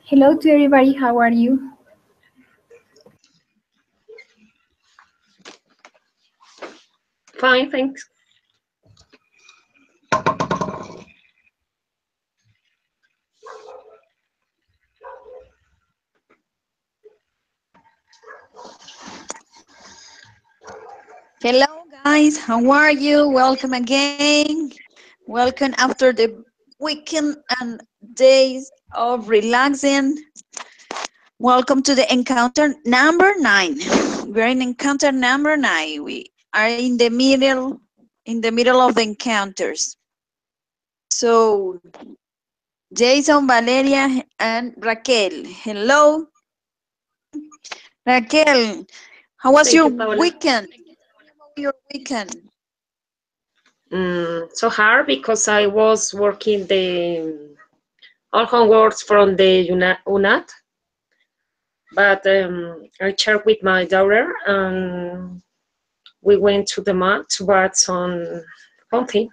Hello to everybody, how are you? Fine, thanks. Hello, guys. How are you? Welcome again. Welcome after the weekend and days of relaxing. Welcome to the encounter number 9. We're in encounter number 9. We are in the middle of the encounters. So, Jason, Valeria, and Raquel. Hello, Raquel. How was Thank your you, Paola. weekend? Your weekend. So hard because I was working the all homeworks from the UNAT, but I checked with my daughter and we went to the mall to buy some something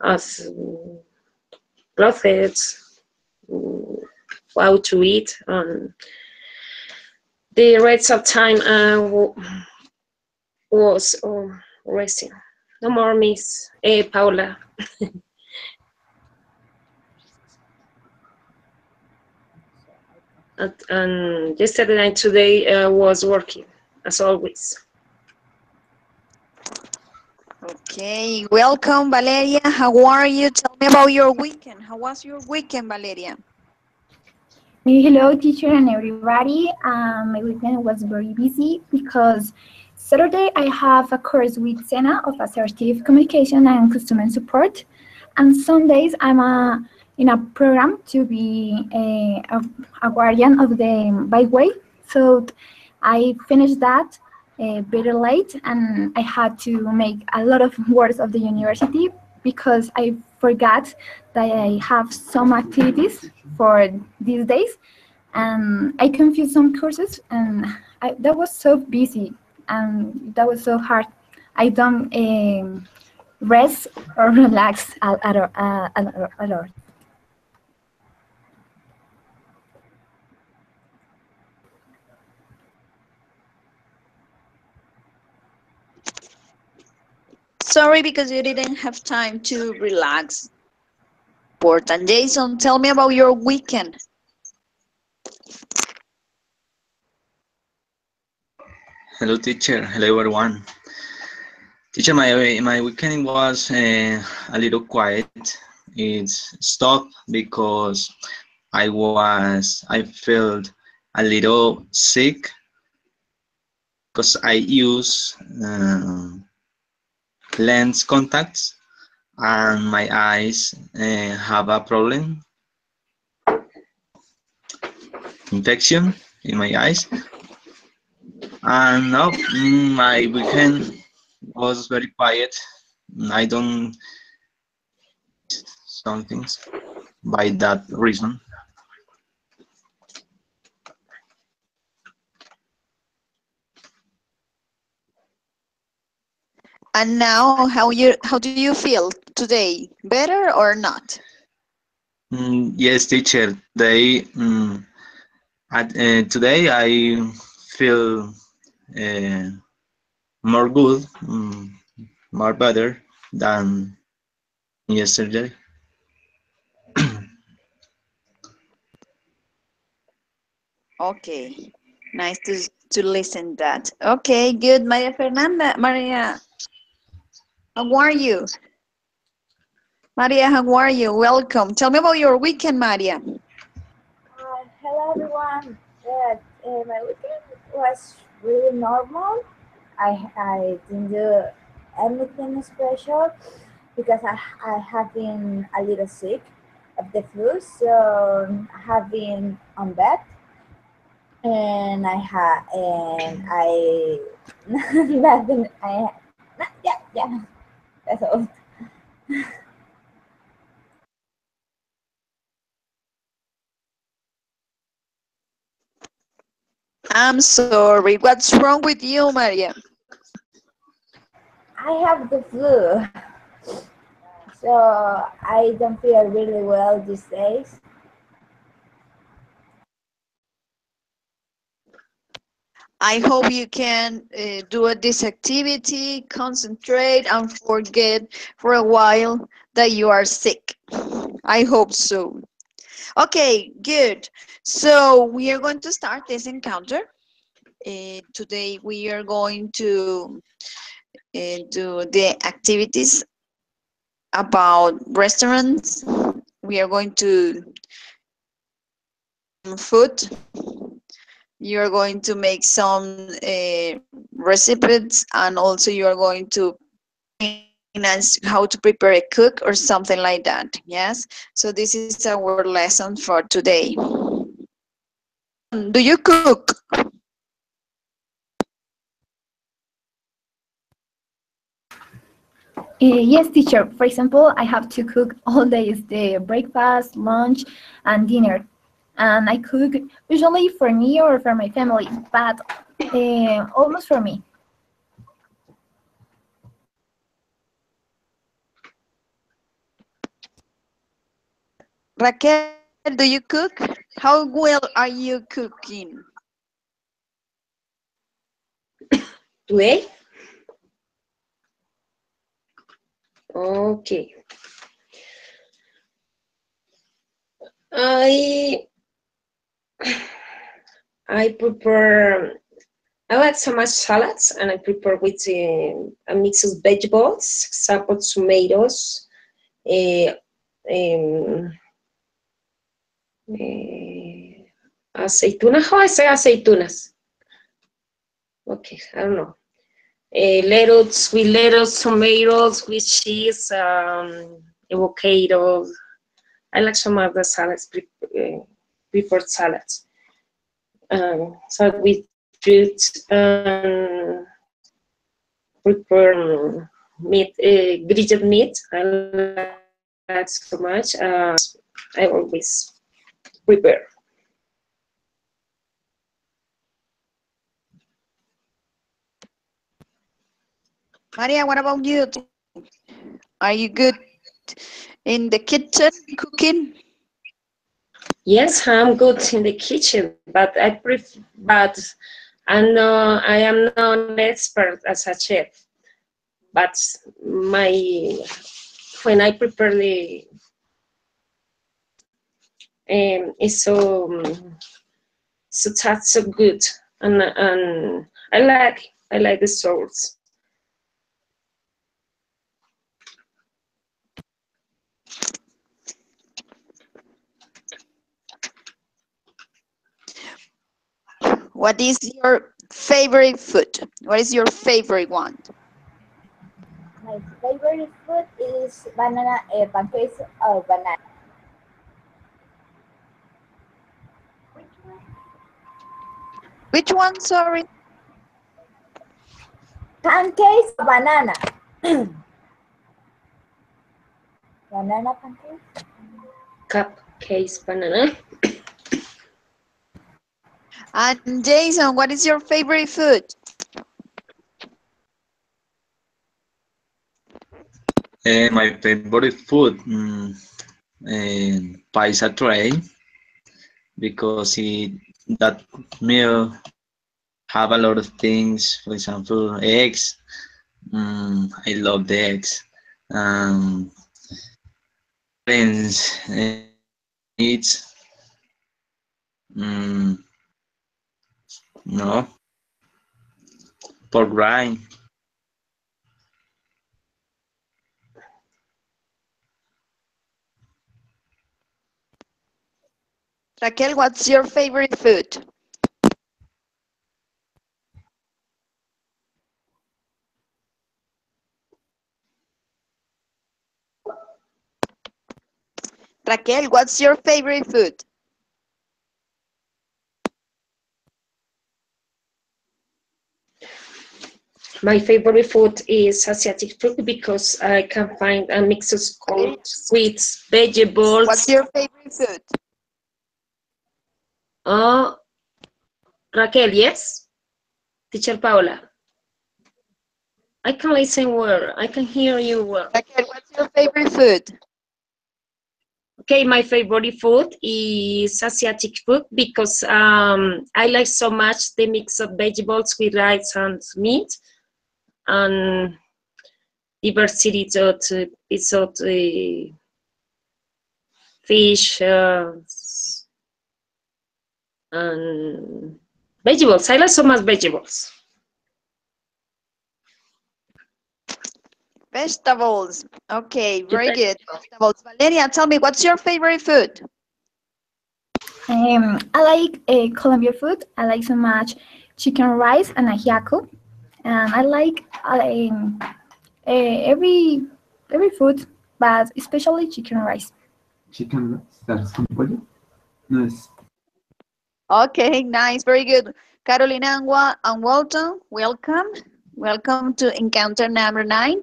as clothes, mm, how to eat, and the rest of time was resting. No more, Miss Paula. And yesterday and today was working as always. Okay, welcome, Valeria. How are you? Tell me about your weekend. How was your weekend, Valeria? Hello, teacher and everybody. My weekend was very busy because Saturday I have a course with Sena of assertive communication and customer support, and some days in a program to be a guardian of the byway. So I finished that very late, and I had to make a lot of works of the university because I forgot that I have some activities for these days, and I confused some courses, and that was so busy, and that was so hard. I don't rest or relax at all. Sorry because you didn't have time to relax. Important. Jason, tell me about your weekend. Hello, teacher. Hello, everyone. Teacher, my weekend was a little quiet. It's stopped because I felt a little sick because I use lens contacts and my eyes have a problem, infection in my eyes. And no, my weekend was very quiet. I don't some things by that reason. And now, how do you feel today? Better or not? Yes, teacher. Today I feel uh, more good, more better than yesterday. Okay, nice to listen that. Okay, good. Maria, how are you? Maria, how are you? Welcome. Tell me about your weekend, Maria. Hello everyone. My weekend was really normal. I didn't do anything special because I have been a little sick of the flu, so I have been on bed, and I nothing. Yeah, that's all. I'm sorry. What's wrong with you, Maria? I have the flu, so I don't feel really well these days. I hope you can do this activity, concentrate, and forget for a while that you are sick. I hope so. Okay, good. So we are going to start this encounter. Today we are going to do the activities about restaurants. We are going to food. You are going to make some recipes, and also you are going to us how to prepare a cook or something like that. Yes, so this is our lesson for today. Do you cook? Yes, teacher. For example, I have to cook all days, the breakfast, lunch, and dinner. And I cook usually for me or for my family, but almost for me. Raquel, do you cook? How well are you cooking? Today? Okay. I like so much salads, and I prepare with a mix of vegetables, example tomatoes, aceitunas. How I say aceitunas? Okay, I don't know. Lettuce, tomatoes, with cheese, avocado. I like some of the salads, prepared salads. Salad with fruits, prepare meat, grilled meat. I like so much. I always prepare. Maria, what about you? Are you good in the kitchen cooking? Yes, I'm good in the kitchen, but I am not an expert as a chef. But when I prepare it's so that's so good, and I like the sauce. What is your favorite food? What is your favorite one? My favorite food is banana pancakes or banana. Which one, sorry? Pancakes or banana. Banana pancakes. Cupcakes, banana. And Jason, what is your favorite food? My favorite food, paisa tray, because that meal have a lot of things. For example, eggs. I love the eggs. Friends, eats. No, pork rind. Raquel, what's your favorite food? Raquel, what's your favorite food? My favorite food is Asiatic food because I can find a mix of cold sweets, vegetables. What's your favorite food? Raquel, yes? Teacher Paula. I can listen well. I can hear you well. Raquel, what's your favorite food? Okay, my favorite food is Asiatic food because I like so much the mix of vegetables with rice and meat and diversity of piece of fish and vegetables. I like so much vegetables. Vegetables. Okay, very good. Vegetables. Valeria, tell me, what's your favorite food? I like Colombian food. I like so much chicken rice and ajiaco, and I like every food, but especially chicken rice. Chicken stars con pollo. No es. Okay, nice, very good. Carolina and Walton, welcome. Welcome to encounter number 9.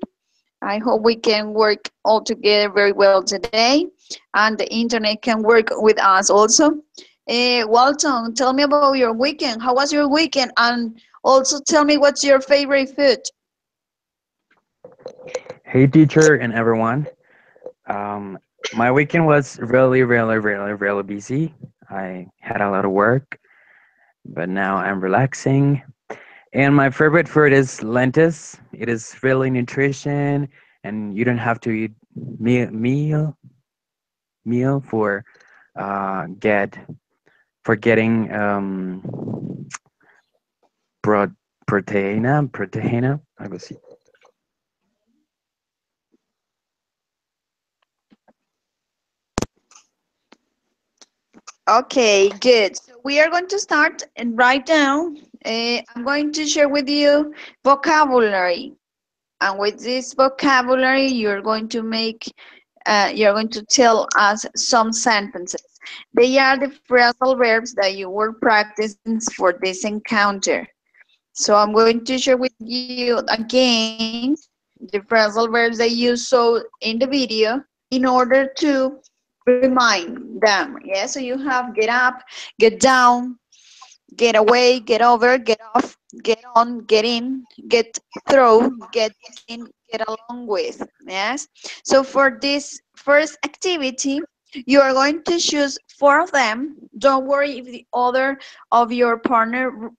I hope we can work all together very well today, and the internet can work with us also. Walton, tell me about your weekend. How was your weekend? And also tell me what's your favorite food. Hey, teacher and everyone. Um, my weekend was really busy. I had a lot of work, but now I'm relaxing. And my favorite food is lentils. It is really nutrition, and you don't have to eat meal get for getting pro, proteína, algo así. Okay, good. So we are going to start and right now. I'm going to share with you vocabulary. And with this vocabulary, you're going to tell us some sentences. They are the phrasal verbs that you were practicing for this encounter. So I'm going to share with you again the phrasal verbs that you saw in the video in order to remind them. Yeah, so you have get up, get down, get away, get over, get off, get on, get in, get through, get in, get along with. Yes. So for this first activity, you are going to choose 4 of them. Don't worry if the other of your partner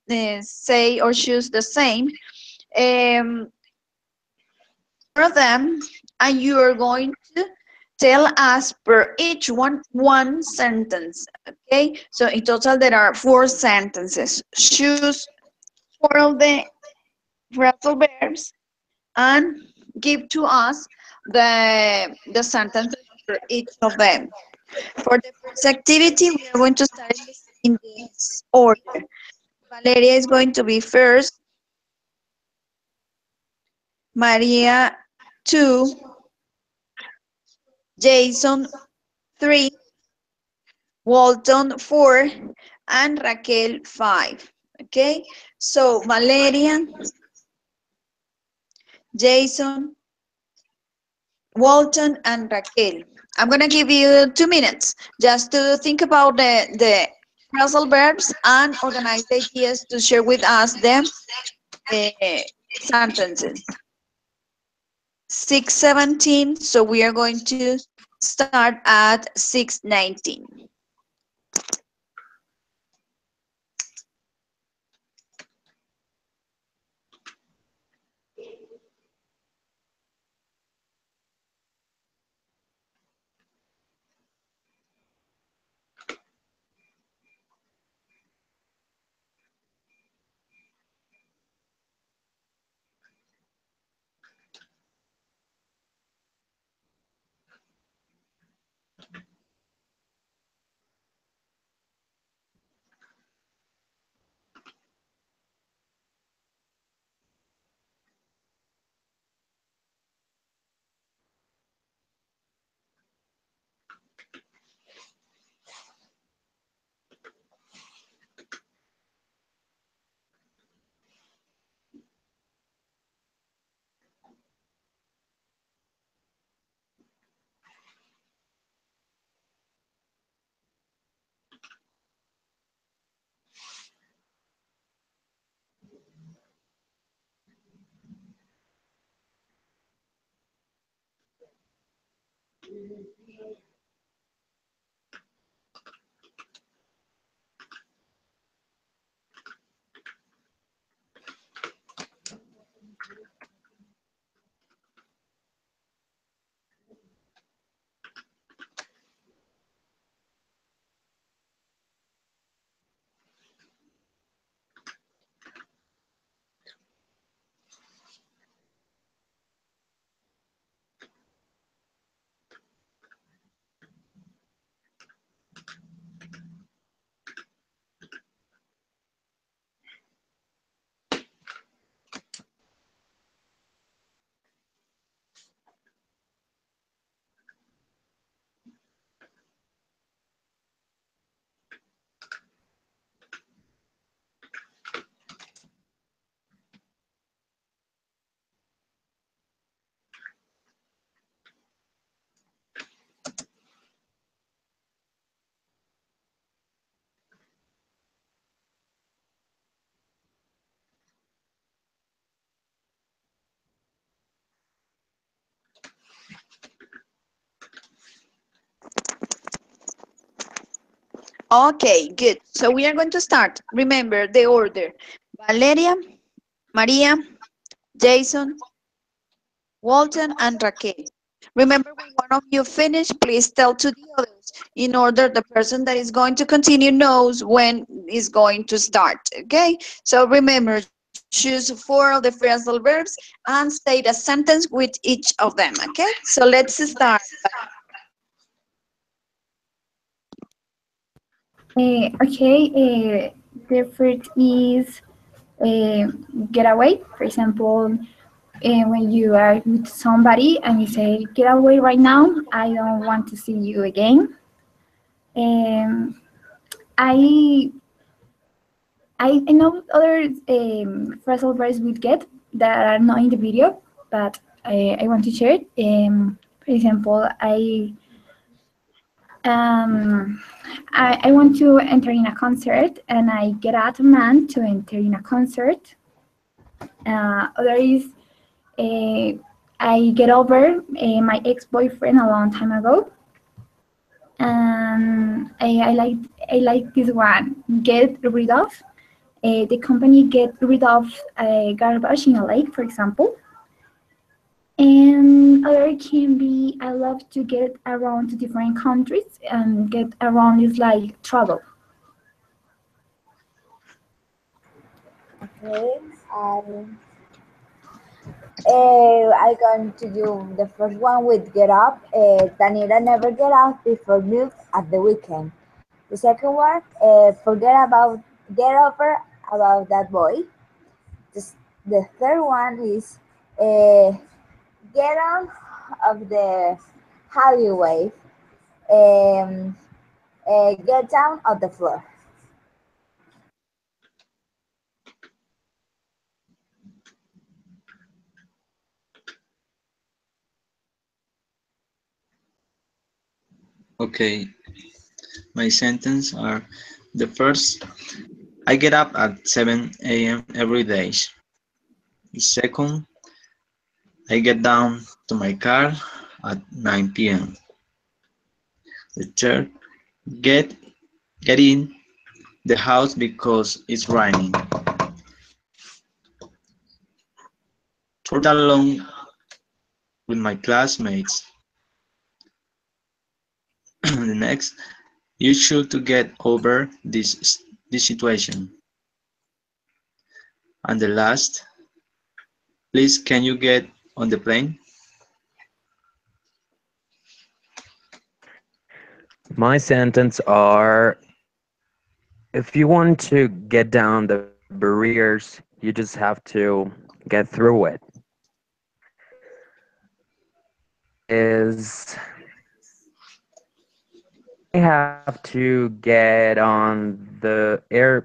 say or choose the same. 4 of them, and you are going to tell us per each one sentence. Okay, so in total there are 4 sentences. Choose 4 of the phrasal verbs and give to us the sentences for each of them. For the first activity, we are going to start in this order. Valeria is going to be first, Maria 2, Jason 3, Walton 4, and Raquel 5. Okay, so Valeria, Jason, Walton, and Raquel. I'm going to give you 2 minutes just to think about the phrasal verbs and organize the ideas to share with us the sentences. 6:17, so we are going to start at 6:19. Okay, good. So we are going to start. Remember the order. Valeria, Maria, Jason, Walton, and Raquel. Remember, when one of you finish, please tell to the others in order the person that is going to continue knows when is going to start. Okay? So remember, choose 4 of the phrasal verbs and state a sentence with each of them. Okay? So let's start. The first is get away. For example, when you are with somebody and you say, get away right now, I don't want to see you again. I know other phrasal verbs with get that are not in the video, but I want to share it. For example, I want to enter in a concert, and I get out a man to enter in a concert. Other is I get over my ex-boyfriend a long time ago. And I like this one. Get rid of. The company get rid of garbage in a lake, for example. And other can be I love to get around to different countries, and get around is like travel. Okay. I'm going to do the first one with get up. Daniela never get up before milk at the weekend. The second one, get over about that boy. The third one is get on of the alleyway. Um, get down on the floor. Okay, my sentence are the first, I get up at 7 a.m. every day. The second, I get down to my car at 9 p.m. The third, get in the house because it's raining. Talk along with my classmates. The next, you should to get over this situation. And the last, please can you get on the plane? My sentence are, if you want to get down the barriers, you just have to get through it. Is I have to get on the air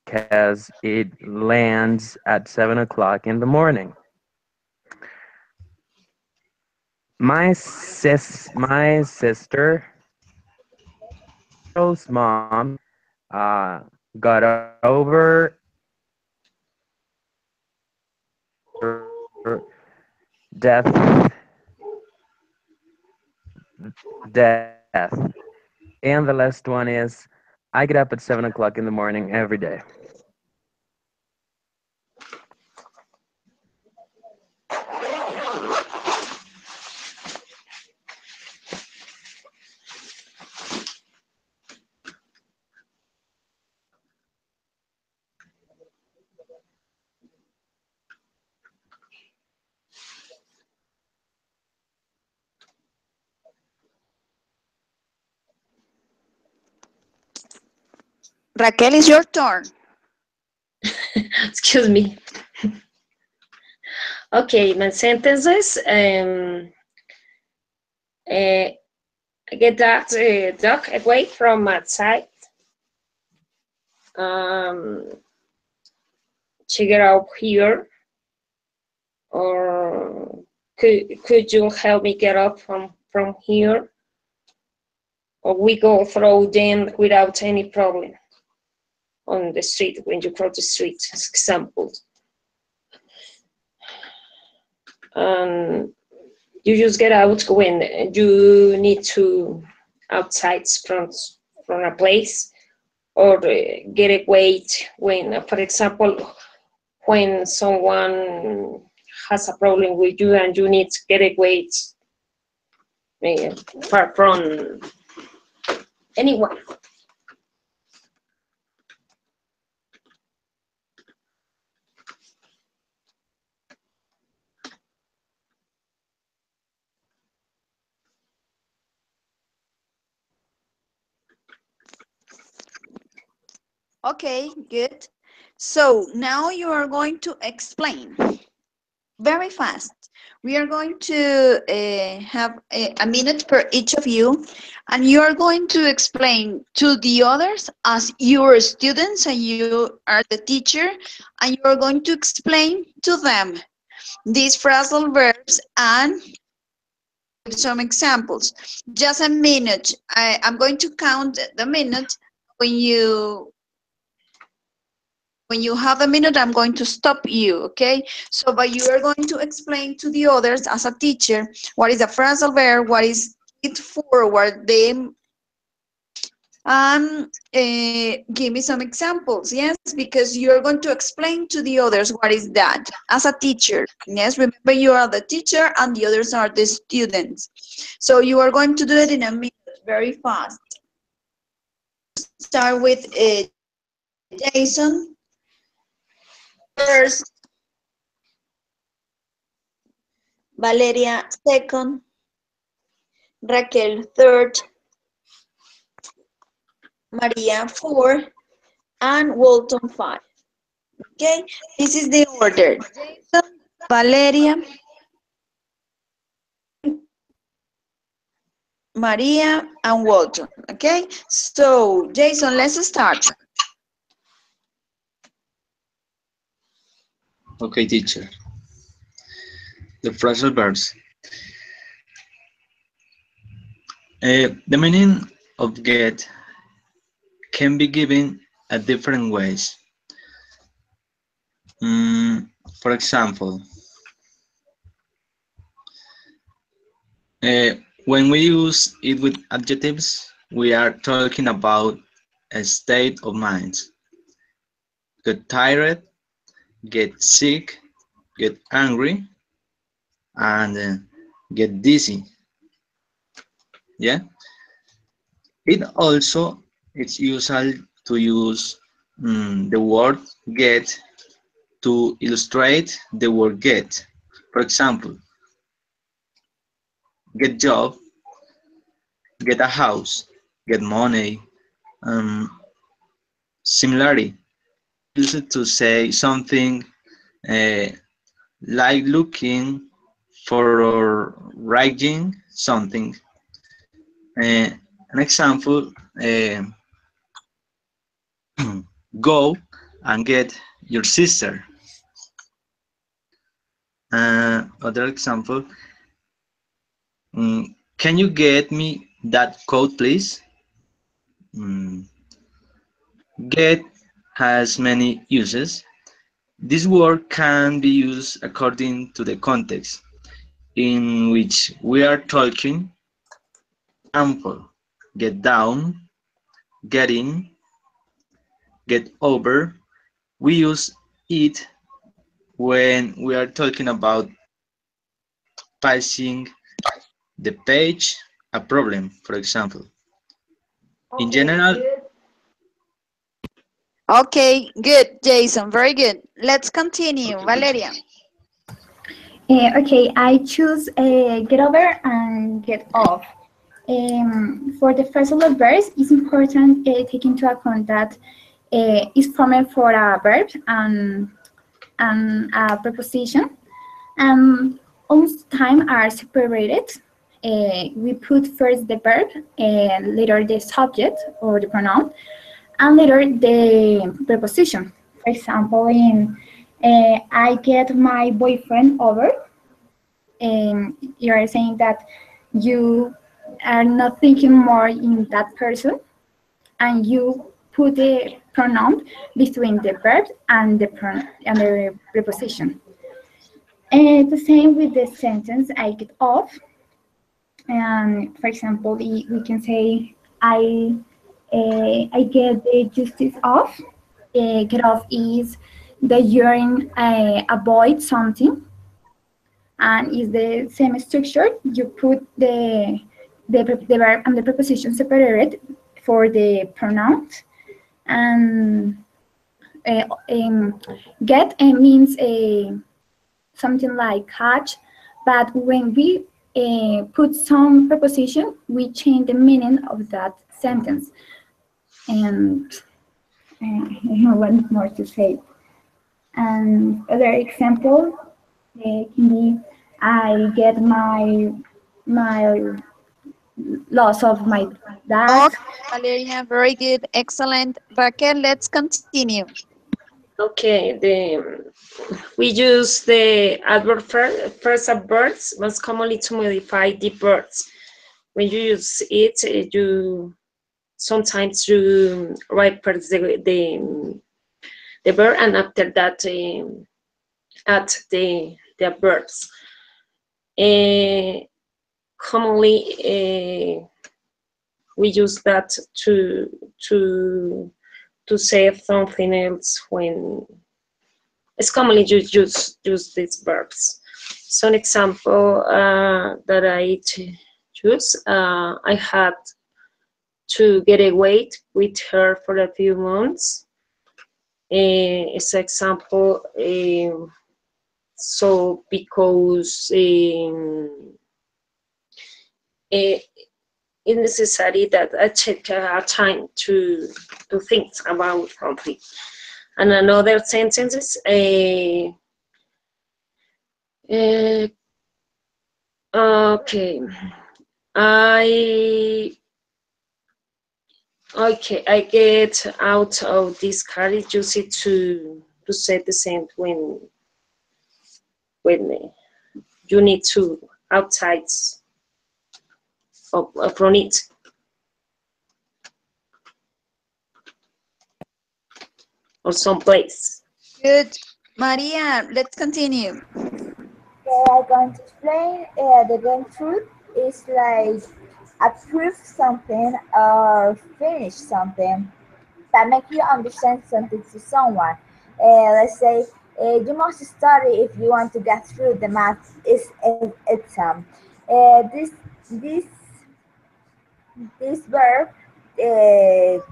because it lands at 7 o'clock in the morning. My sister's mom got over death death. And the last one is, I get up at 7 o'clock in the morning every day. Raquel, it's your turn. Excuse me. Okay, my sentences. Get that dog away from outside. To get up here, or could you help me get up from here? Or we go through them without any problem on the street when you cross the street, as example. You just get out when you need to outside from a place, or get away when, for example, when someone has a problem with you and you need to get away far from anyone. Okay, good. So now you are going to explain very fast. We are going to have a minute per each of you, and you are going to explain to the others as your students and you are the teacher, and you are going to explain to them these phrasal verbs and give some examples. Just a minute. I'm going to count the minute. When you have a minute, I'm going to stop you, okay? So, but you are going to explain to the others as a teacher what is a phrasal verb, what is it for, what they, give me some examples, yes? Because you're going to explain to the others what is that as a teacher, yes? Remember, you are the teacher and the others are the students. So you are going to do it in a minute, very fast. Start with Jason. First, Valeria second, Raquel third, Maria 4, and Walton 5. Okay, this is the order. Jason, Valeria, Maria, and Walton. Okay, so Jason, let's start. Okay, teacher. The phrasal verbs. The meaning of get can be given at different ways. For example, when we use it with adjectives, we are talking about a state of mind. Get tired, get sick, get angry, and get dizzy. Yeah. It's usual to use the word get to illustrate the word get. For example, get job, get a house, get money. Similarly, use it to say something like looking for or writing something. An example, go and get your sister. Other example, can you get me that coat, please? Get has many uses. This word can be used according to the context in which we are talking. Example, get down, get in, get over. We use it when we are talking about passing the page, a problem, for example. In general, Okay, good, Jason, very good. Let's continue, okay, Valeria. Okay, I choose get over and get off. For the phrasal verbs, it's important take into account that it's formed for a verb and a preposition. Almost time are separated. We put first the verb, later the subject or the pronoun, and later the preposition. For example, in I get my boyfriend over, you are saying that you are not thinking more in that person, and you put the pronoun between the verb and the preposition. And the same with the sentence, I get off. And for example, we can say, I I get the justice off. Get off is the urine avoid something, and is the same structure. You put the verb and the preposition separated for the pronouns, and uh, um, get means something like catch, but when we put some preposition, we change the meaning of that sentence. And I don't know what more to say. And other example can be I get my loss of my dad. Okay, Valeria, very good, excellent. Raquel, let's continue. Okay, we use the adverb first adverbs most commonly to modify the verbs. When you use it, you sometimes you write first the verb, and after that add the verbs. Commonly, we use that to say something else when it's commonly use these verbs. So an example that I choose, I had to get away with her for a few months. It's an example. So because it's necessary that I take time to think about something. And another sentence is okay. I get out of this car. It's used to say the same when you need to outside from it. Or someplace. Good. Maria, let's continue. I'm going to explain the going through is like approve something or finish something that make you understand something to someone. Let's say you must study if you want to get through the math exam. This this verb to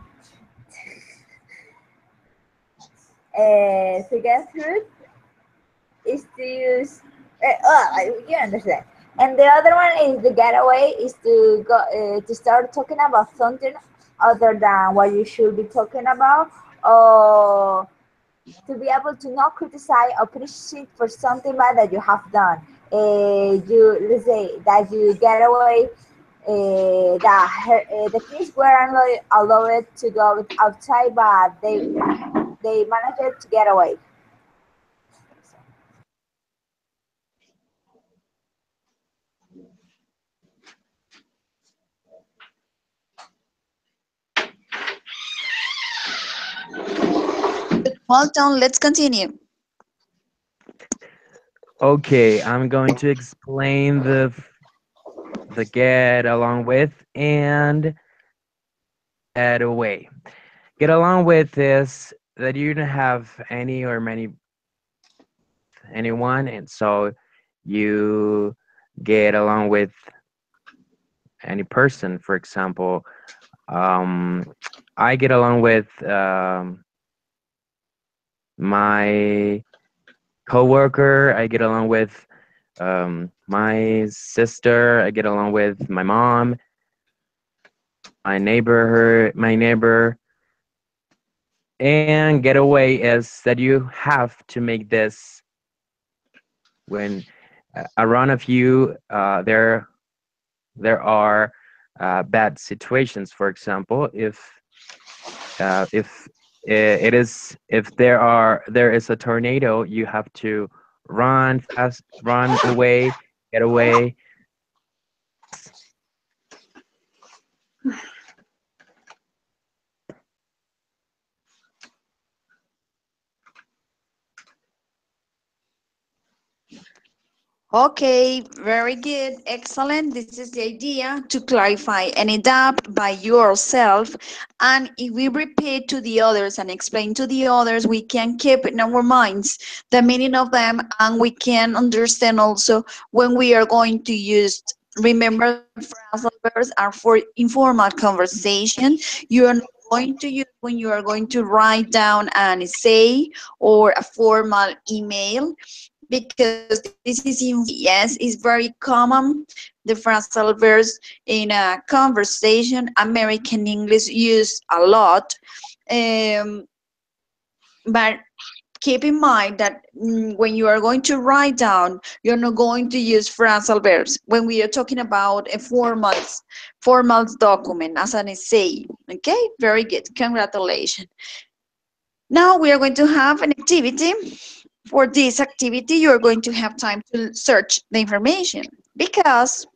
get through is to use. You understand. And the other one is the getaway is to go to start talking about something other than what you should be talking about, or to be able to not criticize or appreciate for something bad that you have done. You let's say that you get away. The kids weren't allowed to go outside, but they managed to get away. Hold on, let's continue. Okay, I'm going to explain the get along with and get away. Get along with is that you don't have any or many anyone, and so you get along with any person. For example, I get along with my coworker. I get along with my sister. I get along with my mom, my neighbor. And getaway is that you have to make this when around of you there are bad situations. For example, if there is a tornado, you have to run fast, run away, get away. Okay, very good, excellent. This is the idea, to clarify and adapt by yourself. And if we repeat to the others and explain to the others, we can keep in our minds the meaning of them, and we can understand also when we are going to use. Remember, phrasal verbs are for informal conversation. You are not going to use when you are going to write down an essay or a formal email, because this is yes, is very common. The phrasal verbs in a conversation, American English use a lot, um, but keep in mind that when you are going to write down, you're not going to use phrasal verbs when we are talking about a formal document as an essay. Okay, very good, congratulations. Now we are going to have an activity. For this activity, you're going to have time to search the information, because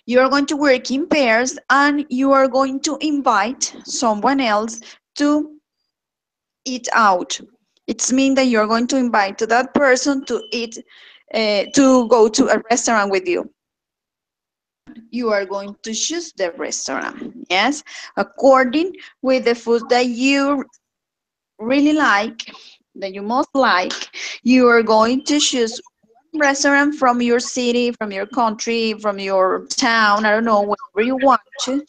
you are going to work in pairs and you are going to invite someone else to eat out. It's mean that you're going to invite that person to eat, to go to a restaurant with you. You are going to choose the restaurant, yes, according with the food that you really like, that you most like. You are going to choose one restaurant from your city, from your country, from your town, I don't know, wherever you want to.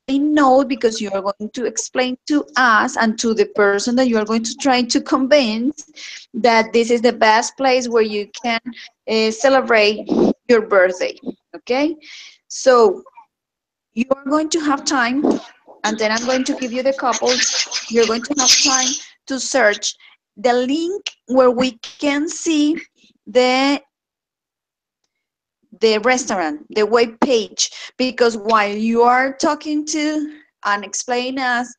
They know, because you are going to explain to us and to the person that you are going to try to convince that this is the best place where you can celebrate your birthday. Okay, so you are going to have time, and then I'm going to give you the couples. You're going to have time to search the link where we can see the restaurant, the web page, because while you are talking to and explain us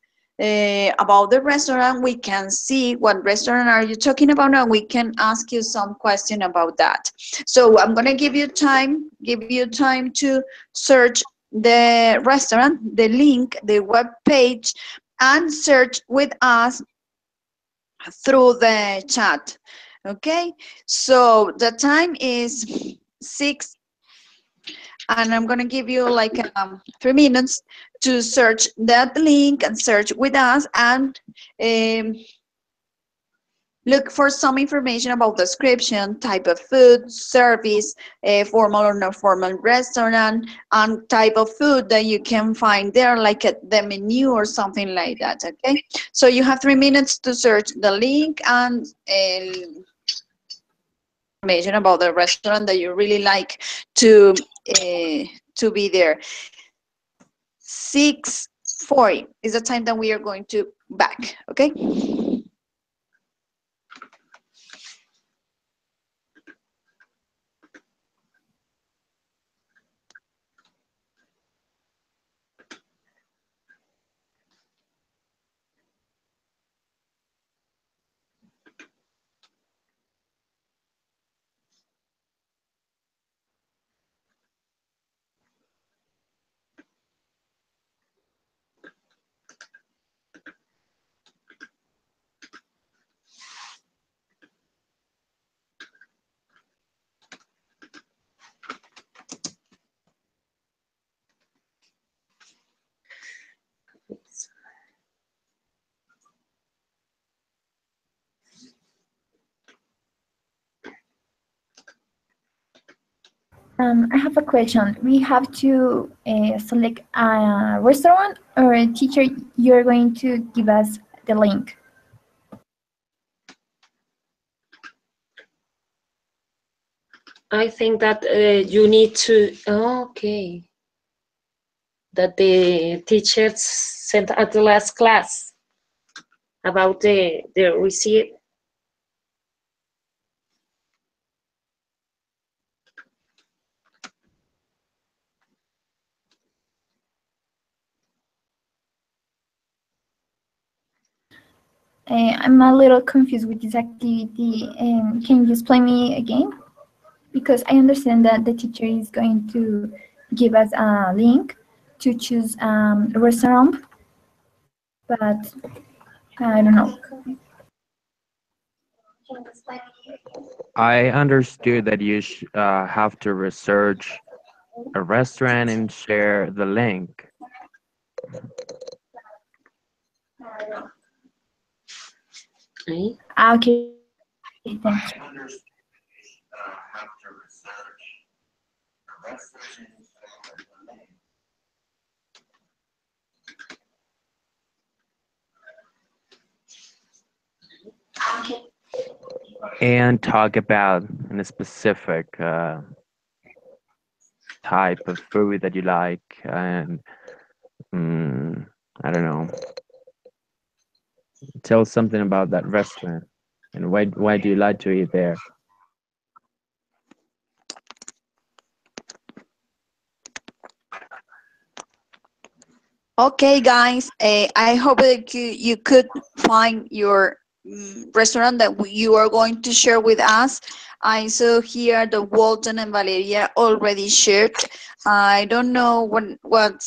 about the restaurant, we can see what restaurant are you talking about, and we can ask you some question about that. So I'm going to give you time to search the restaurant, the link, the web page, and search with us through the chat. Okay, so the time is 6, and I'm going to give you like 3 minutes to search that link and search with us, and um, look for some information about description, type of food, service, formal or not formal restaurant, and type of food that you can find there, like the menu or something like that. Okay, so you have 3 minutes to search the link and information about the restaurant that you really like to be there. 6:40 is the time that we are going to back. Okay. I have a question. We have to select a restaurant, or a teacher, you're going to give us the link? I think that you need to, okay, that the teachers sent at the last class about the receipt. I'm a little confused with this activity. Can you explain me again? Because I understand that the teacher is going to give us a link to choose a restaurant, but I don't know. I understood that you have to research a restaurant and share the link. Okay. Okay, thank you. And talk about a specific type of food that you like, and I don't know, tell something about that restaurant and why do you like to eat there. Okay, guys, I hope that you could find your restaurant that you are going to share with us. I saw here the Walton and Valeria already shared. I don't know what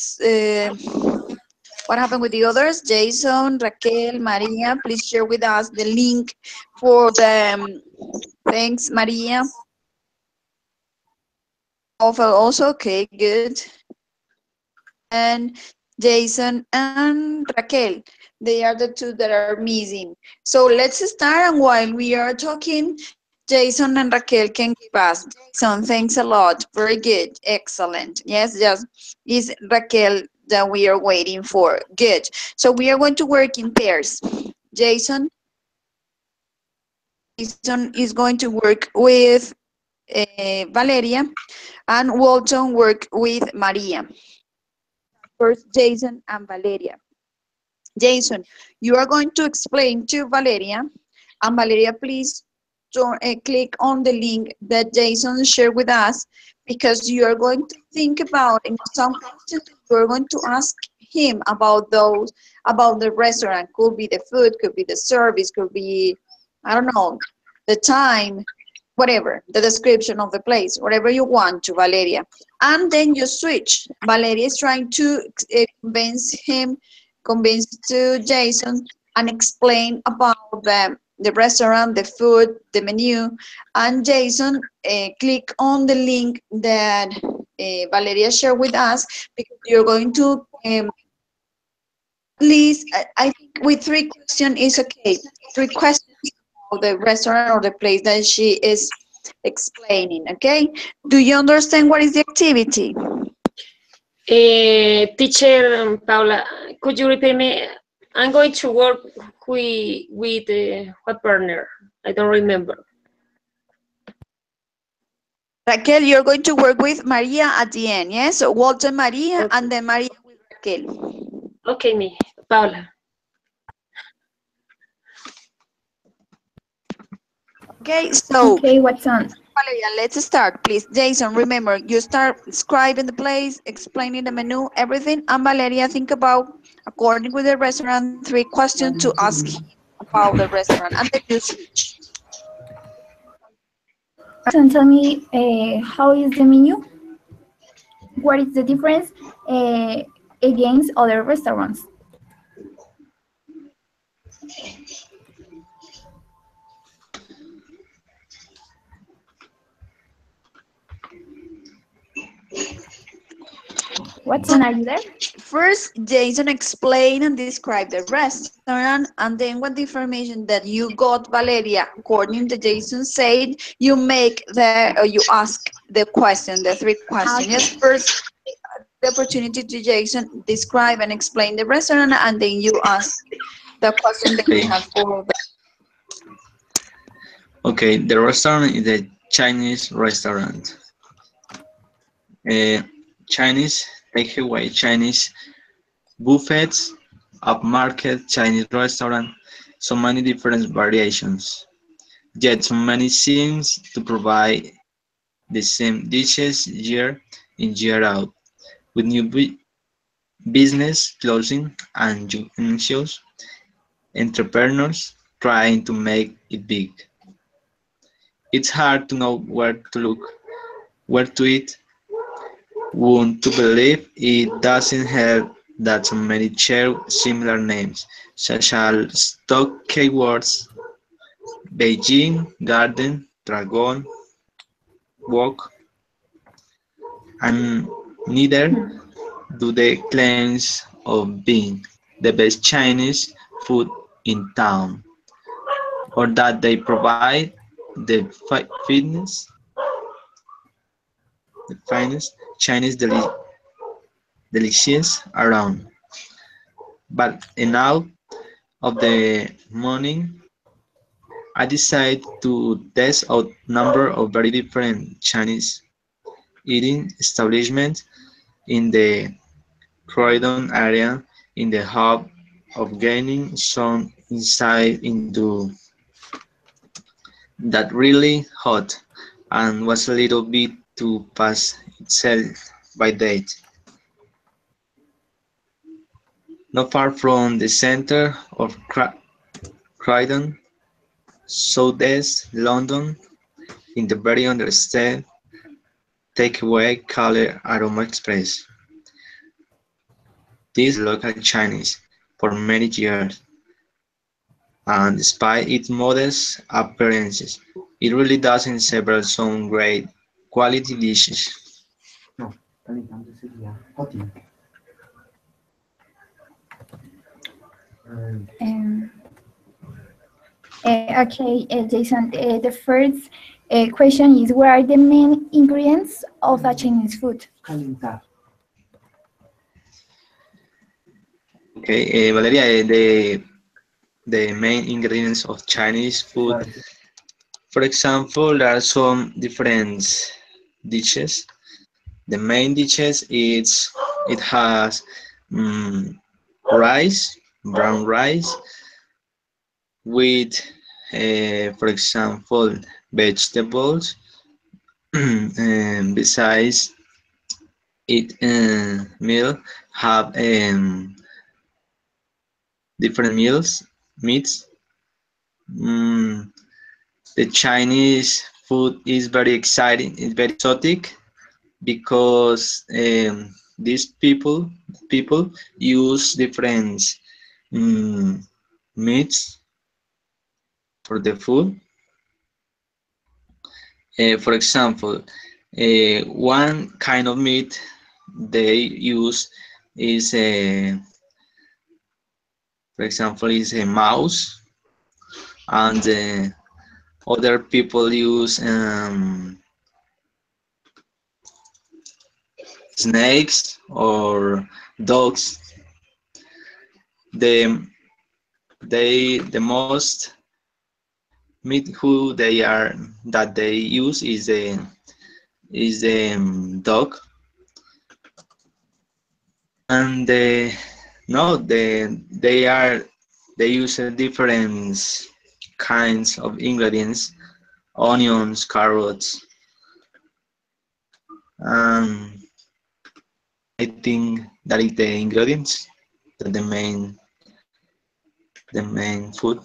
happened with the others. Jason, Raquel, Maria, please share with us the link for the. Thanks, Maria. Also, okay, good. And Jason and Raquel. They are the two that are missing. So let's start, and while we are talking, Jason and Raquel can give us. Jason, thanks a lot. Very good. Excellent. Yes, yes. Is Raquel that we are waiting for. Good. So we are going to work in pairs. Jason is going to work with Valeria, and Walton work with Maria. First, Jason and Valeria. Jason, you are going to explain to Valeria, and Valeria, please click on the link that Jason shared with us, because you are going to think about in some questions you are going to ask him about the restaurant. Could be the food, could be the service, could be, I don't know, the time, whatever, the description of the place, whatever you want to Valeria. And then you switch. Valeria is trying to convince to Jason and explain about the restaurant, the food, the menu. And Jason, click on the link that Valeria shared with us, because you're going to, at least, I think with 3 questions is okay. 3 questions about the restaurant or the place that she is explaining, okay? Do you understand what is the activity? Teacher Paula, could you repeat me? I'm going to work with what partner? I don't remember. Raquel, you're going to work with Maria at the end, yes? So Walton, Maria, Okay. and then Maria with Raquel. Okay, me, Paula. Okay, so Okay, what's on? Valeria, let's start, please. Jason, remember, you start describing the place, explaining the menu, everything, and Valeria, think about, according with the restaurant, 3 questions to ask about the restaurant, and then you switch. Can tell me how is the menu? What is the difference against other restaurants? Watson, are you there? First, Jason explain and describe the restaurant, and then with the information that you got, Valeria, according to Jason said, you you ask the question, the 3 questions. Yes, first, the opportunity to Jason describe and explain the restaurant, and then you ask the question that you have for. Okay, the restaurant is a Chinese restaurant. Chinese takeaway, Chinese buffets, upmarket Chinese restaurant, so many different variations. Yet so many seems to provide the same dishes year in year out, with new business closing and shows, entrepreneurs trying to make it big. It's hard to know where to look, where to eat. Wouldn't to believe it doesn't help that so many share similar names, such as stock keywords, Beijing Garden Dragon Walk, and neither do they claims of being the best Chinese food in town, or that they provide the finest Chinese delicious around. But enough of the morning, I decided to test out number of very different Chinese eating establishments in the Croydon area in the hope of gaining some insight into that really hot and was a little bit to pass itself by date. Not far from the center of Croydon, southeast London, in the very understated takeaway called Aroma Express. This local Chinese for many years, and despite its modest appearances, it really doesn't serve some great quality dishes. No, calentando sería hotting. Um, okay, Jason, the first question is, what are the main ingredients of a Chinese food? Calentar. Okay, Valeria, the main ingredients of Chinese food. For example, there are some different dishes. The main dishes it has rice, brown rice, with, for example, vegetables. And besides it, meal have different meats. Mm, the Chinese food is very exciting, it's very exotic because these people use different meats for the food. For example, one kind of meat they use is for example, is a mouse, and other people use snakes or dogs. The most meat who they are that they use is the dog, and no, they use different kinds of ingredients, onions, carrots. I think that is the ingredients, the main food.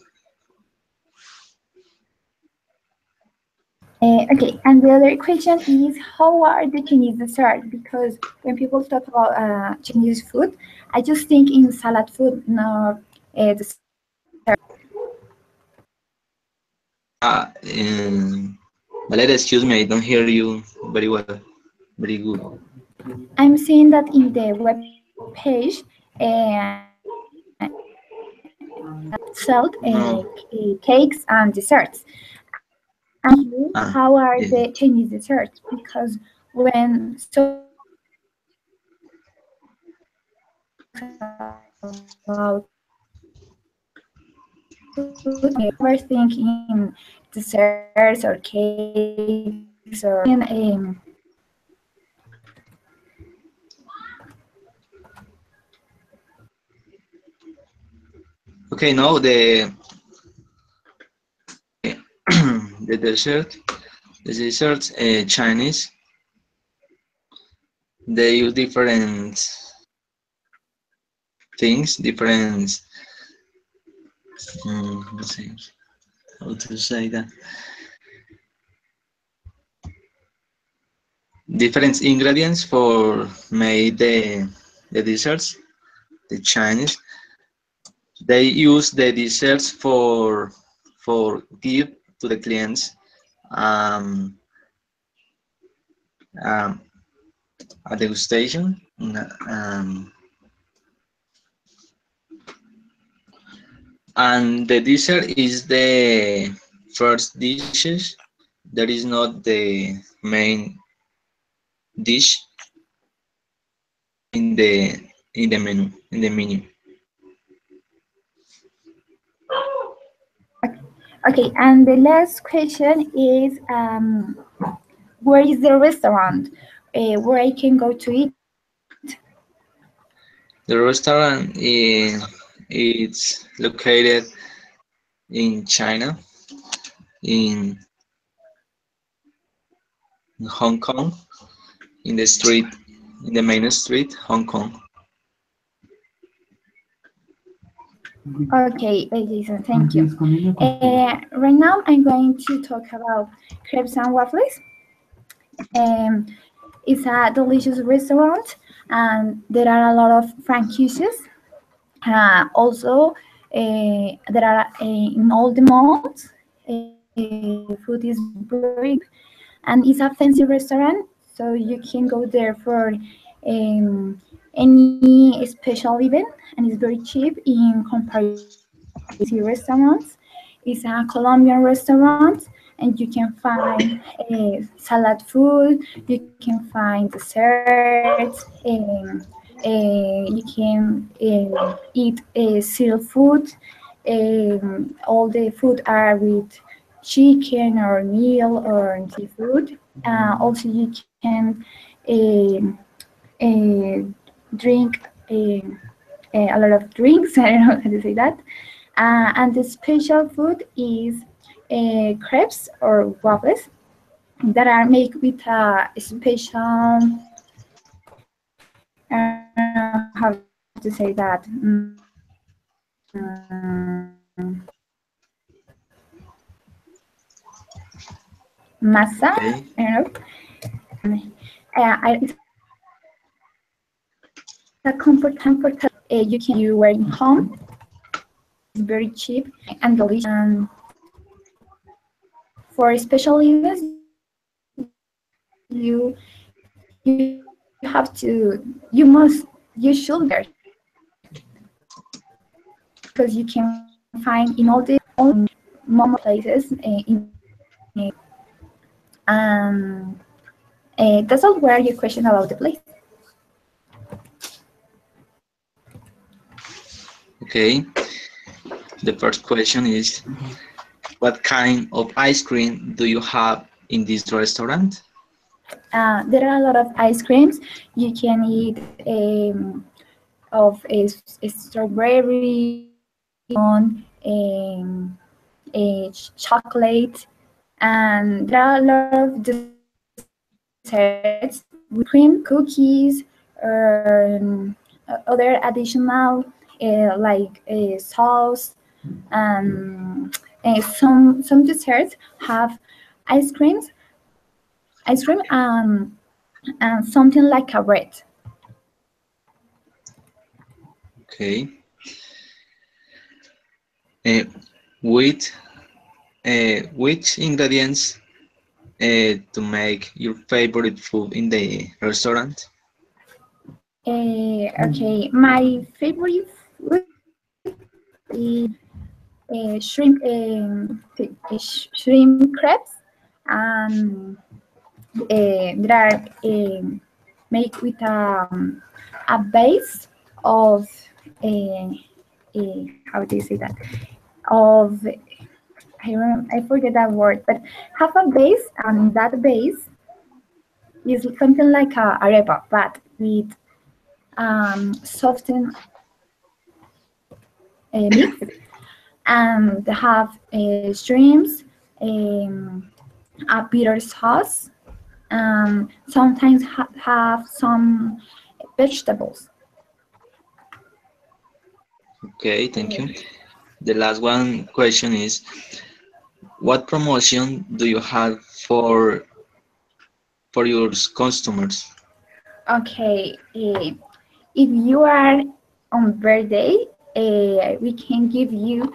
Okay, and the other question is, how are the Chinese desserts? Because when people talk about Chinese food, I just think in salad food, not dessert. Valeria, excuse me, I don't hear you very well, very good. I'm seeing that in the web page, sold cakes and desserts. And how are yeah. the Chinese desserts? Because when so about we're thinking desserts or cakes or Okay, now the the desserts Chinese, they use different things, different let's see how to say that, different ingredients for make the desserts. The Chinese, they use the desserts for give to the clients um, a degustation. And the dessert is the first dishes. That is not the main dish in the menu. Okay, and the last question is, where is the restaurant where I can go to eat? The restaurant is located in China, in Hong Kong, in the main street, Hong Kong. Okay, Jason, thank you. Right now, I'm going to talk about crepes and waffles. It's a delicious restaurant, and there are a lot of franchises. Also, there are in all the malls. Food is very good, and it's a fancy restaurant, so you can go there for any special event, and it's very cheap in comparison to restaurants. It's a Colombian restaurant, and you can find salad food, you can find desserts, you can eat seafood. All the food are with chicken or meal or seafood. Also, you can drink a lot of drinks. I don't know how to say that. And the special food is crepes or waffles that are made with a special, how to say that, masa, Okay. I don't know. It's a comfortable. You were in home. It's very cheap and delicious. And for special events, you have to, you should wear, because you can find in all the momo places that's all. Where your question about the place? Okay. The first question is, what kind of ice cream do you have in this restaurant? There are a lot of ice creams. You can eat of a strawberry, on a chocolate, and there are a lot of desserts with cream, cookies, or other additional like sauce. Some desserts have ice cream, and something like a bread. Okay. With which ingredients to make your favorite food in the restaurant? Okay, my favorite food is shrimp, shrimp crepes, and they are made with a base of how do you say that? Of I forget that word, but have a base, and that base is something like a arepa, but with softened mix, and they have shrimps, a bitter sauce, sometimes have some vegetables. Okay, thank you. The last one question is, what promotion do you have for your customers? Okay, if you are on birthday, we can give you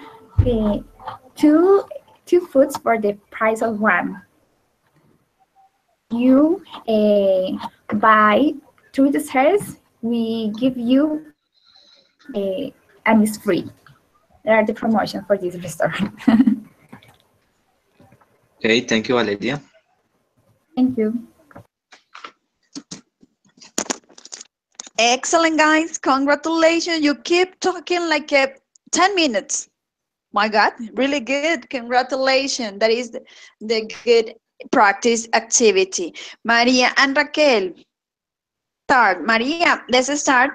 two two foods for the price of one. You buy two desserts, we give you and it's free. They are the promotion for this restaurant. Okay, thank you, Valeria. Thank you. Excellent, guys. Congratulations. You keep talking like 10 minutes. My God, really good. Congratulations. That is the good practice activity. Maria and Raquel. Start. Maria, let's start.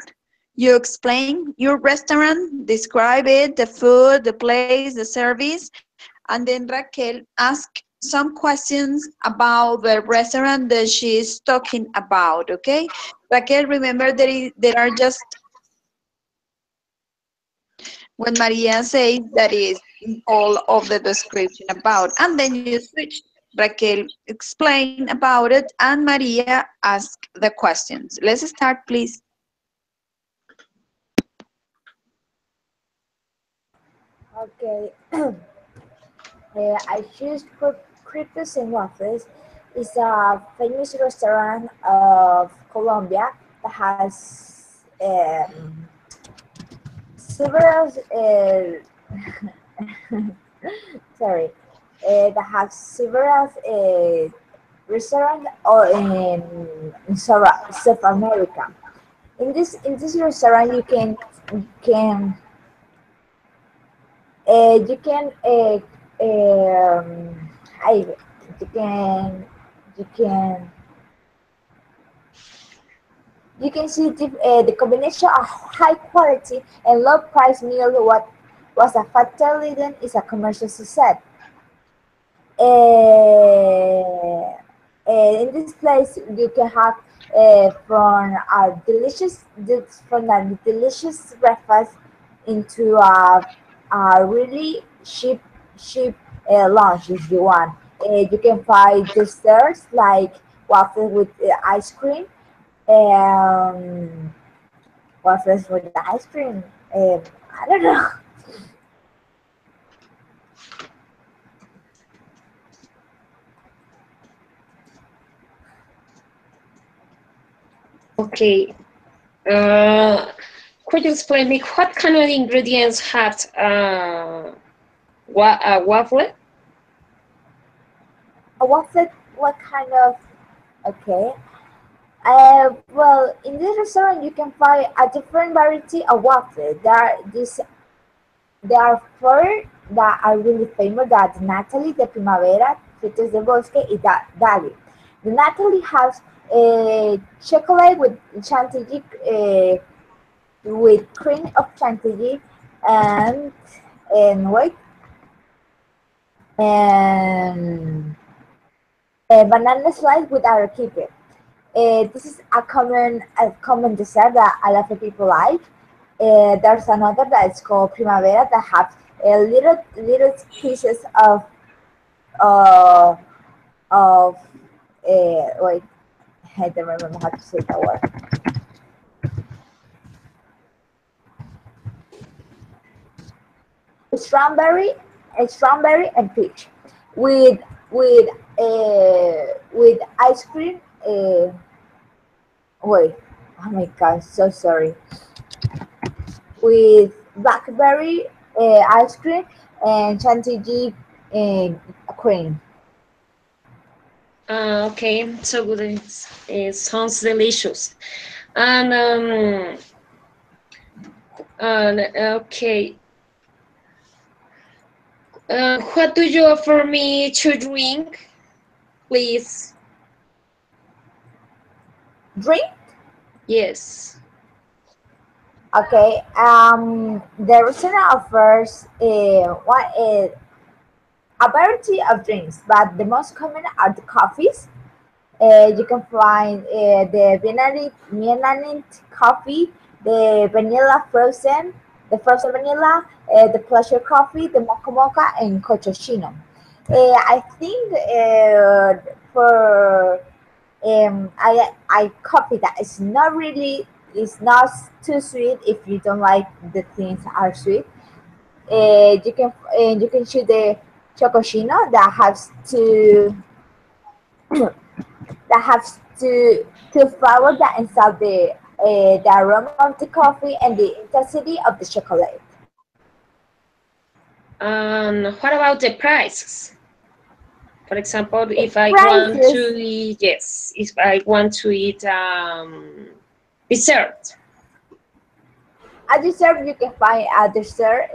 You explain your restaurant, describe it, the food, the place, the service, and then Raquel ask some questions about the restaurant that she's talking about, okay? Raquel, remember there are just, when Maria says that is all of the description about, and then you switch. Raquel explain about it, and Maria ask the questions. Let's start, please. Okay. I choose Crepes and Waffles. It's a famous restaurant of Colombia that has several sorry, that has several restaurants in South America. In this restaurant, you can I, you can you can see the combination of high quality and low price meal. What was a factor leading is a commercial success. In this place, you can have from a delicious breakfast into a really cheap lunch if you want. You can find desserts like waffles with ice cream, um, waffles with ice cream. I don't know. Okay. Could you explain me what kind of ingredients have a waffle? A waffle, what kind of? Okay. Well, in this restaurant, you can find a different variety of waffles. There are four that are really famous. That Natalie, the Primavera, Fritos de Bosque, and Dali. The Natalie has chocolate with chantilly, with cream of chantilly, and wait, and banana slice with arequipe. This is a common dessert that a lot of people like. There's another that is called Primavera that has little pieces uh, of wait, I don't remember how to say that word. Strawberry, and peach, with with with ice cream. Wait, oh my god, so sorry. With blackberry ice cream and chantilly cream. Okay, so good. It sounds delicious. And okay. What do you offer me to drink, please? Drink? Yes. Okay. The restaurant offers a variety of drinks, but the most common are the coffees. You can find the Vietnamese coffee, the frozen vanilla, the pleasure coffee, the mocha mocha, and cappuccino. I think for I coffee that is not really, is not too sweet. If you don't like the things are sweet, you can choose the chocochino that has to that has to follow the inside the aroma of the coffee and the intensity of the chocolate. What about the prices? For example, The if I want prices, to eat, yes, if I want to eat dessert. a dessert you can find a dessert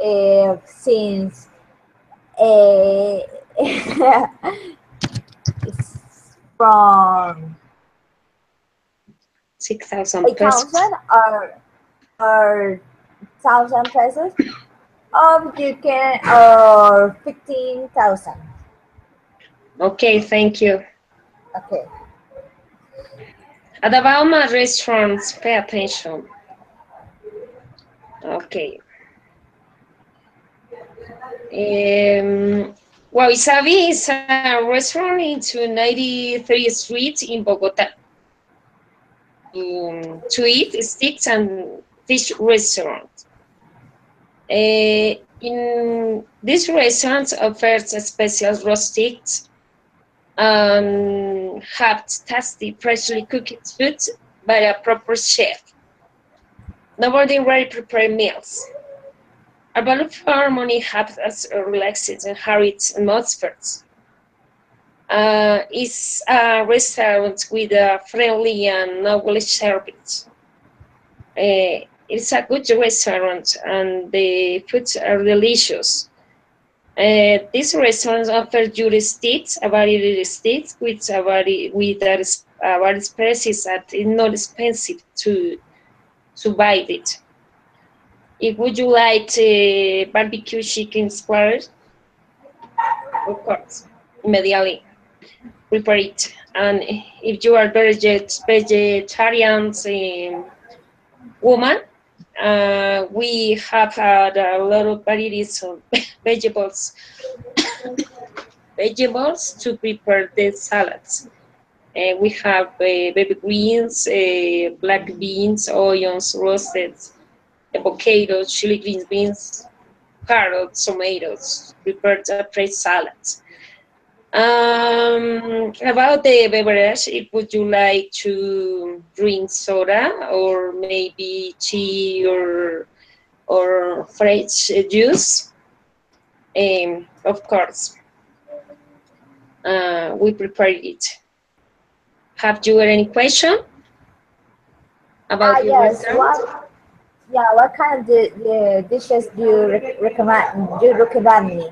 since uh, it's from 6,000 pesos. 8,000 or 1,000 pesos, or you can or 15,000. Okay, thank you. Okay. At the Bauma restaurants, pay attention. Okay. Wabi Sabi is a restaurant into 93rd Street in Bogota. To eat steaks and fish restaurant. In this restaurant offers special roast steaks and have tasty, freshly cooked food by a proper chef. No ordinary prepared meals. A ball of harmony has us relaxed and hurried atmospheres. It's a restaurant with a friendly and noble service. It's a good restaurant and the foods are delicious. This restaurant offers your steaks, a variety of steaks with a variety prices that is not expensive to buy it. If would you like barbecue chicken squares, of course, immediately prepare it. And if you are vegetarian woman, we have had a lot of varieties of vegetables to prepare the salads. We have baby greens, black beans, onions, roasted avocados, chili green beans, carrots, tomatoes, prepared a fresh salads. About the beverage, if would you like to drink soda or maybe tea or fresh juice? Of course, we prepare it. Have you any question about your Yes. restaurant? What kind of the dishes do you recommend me?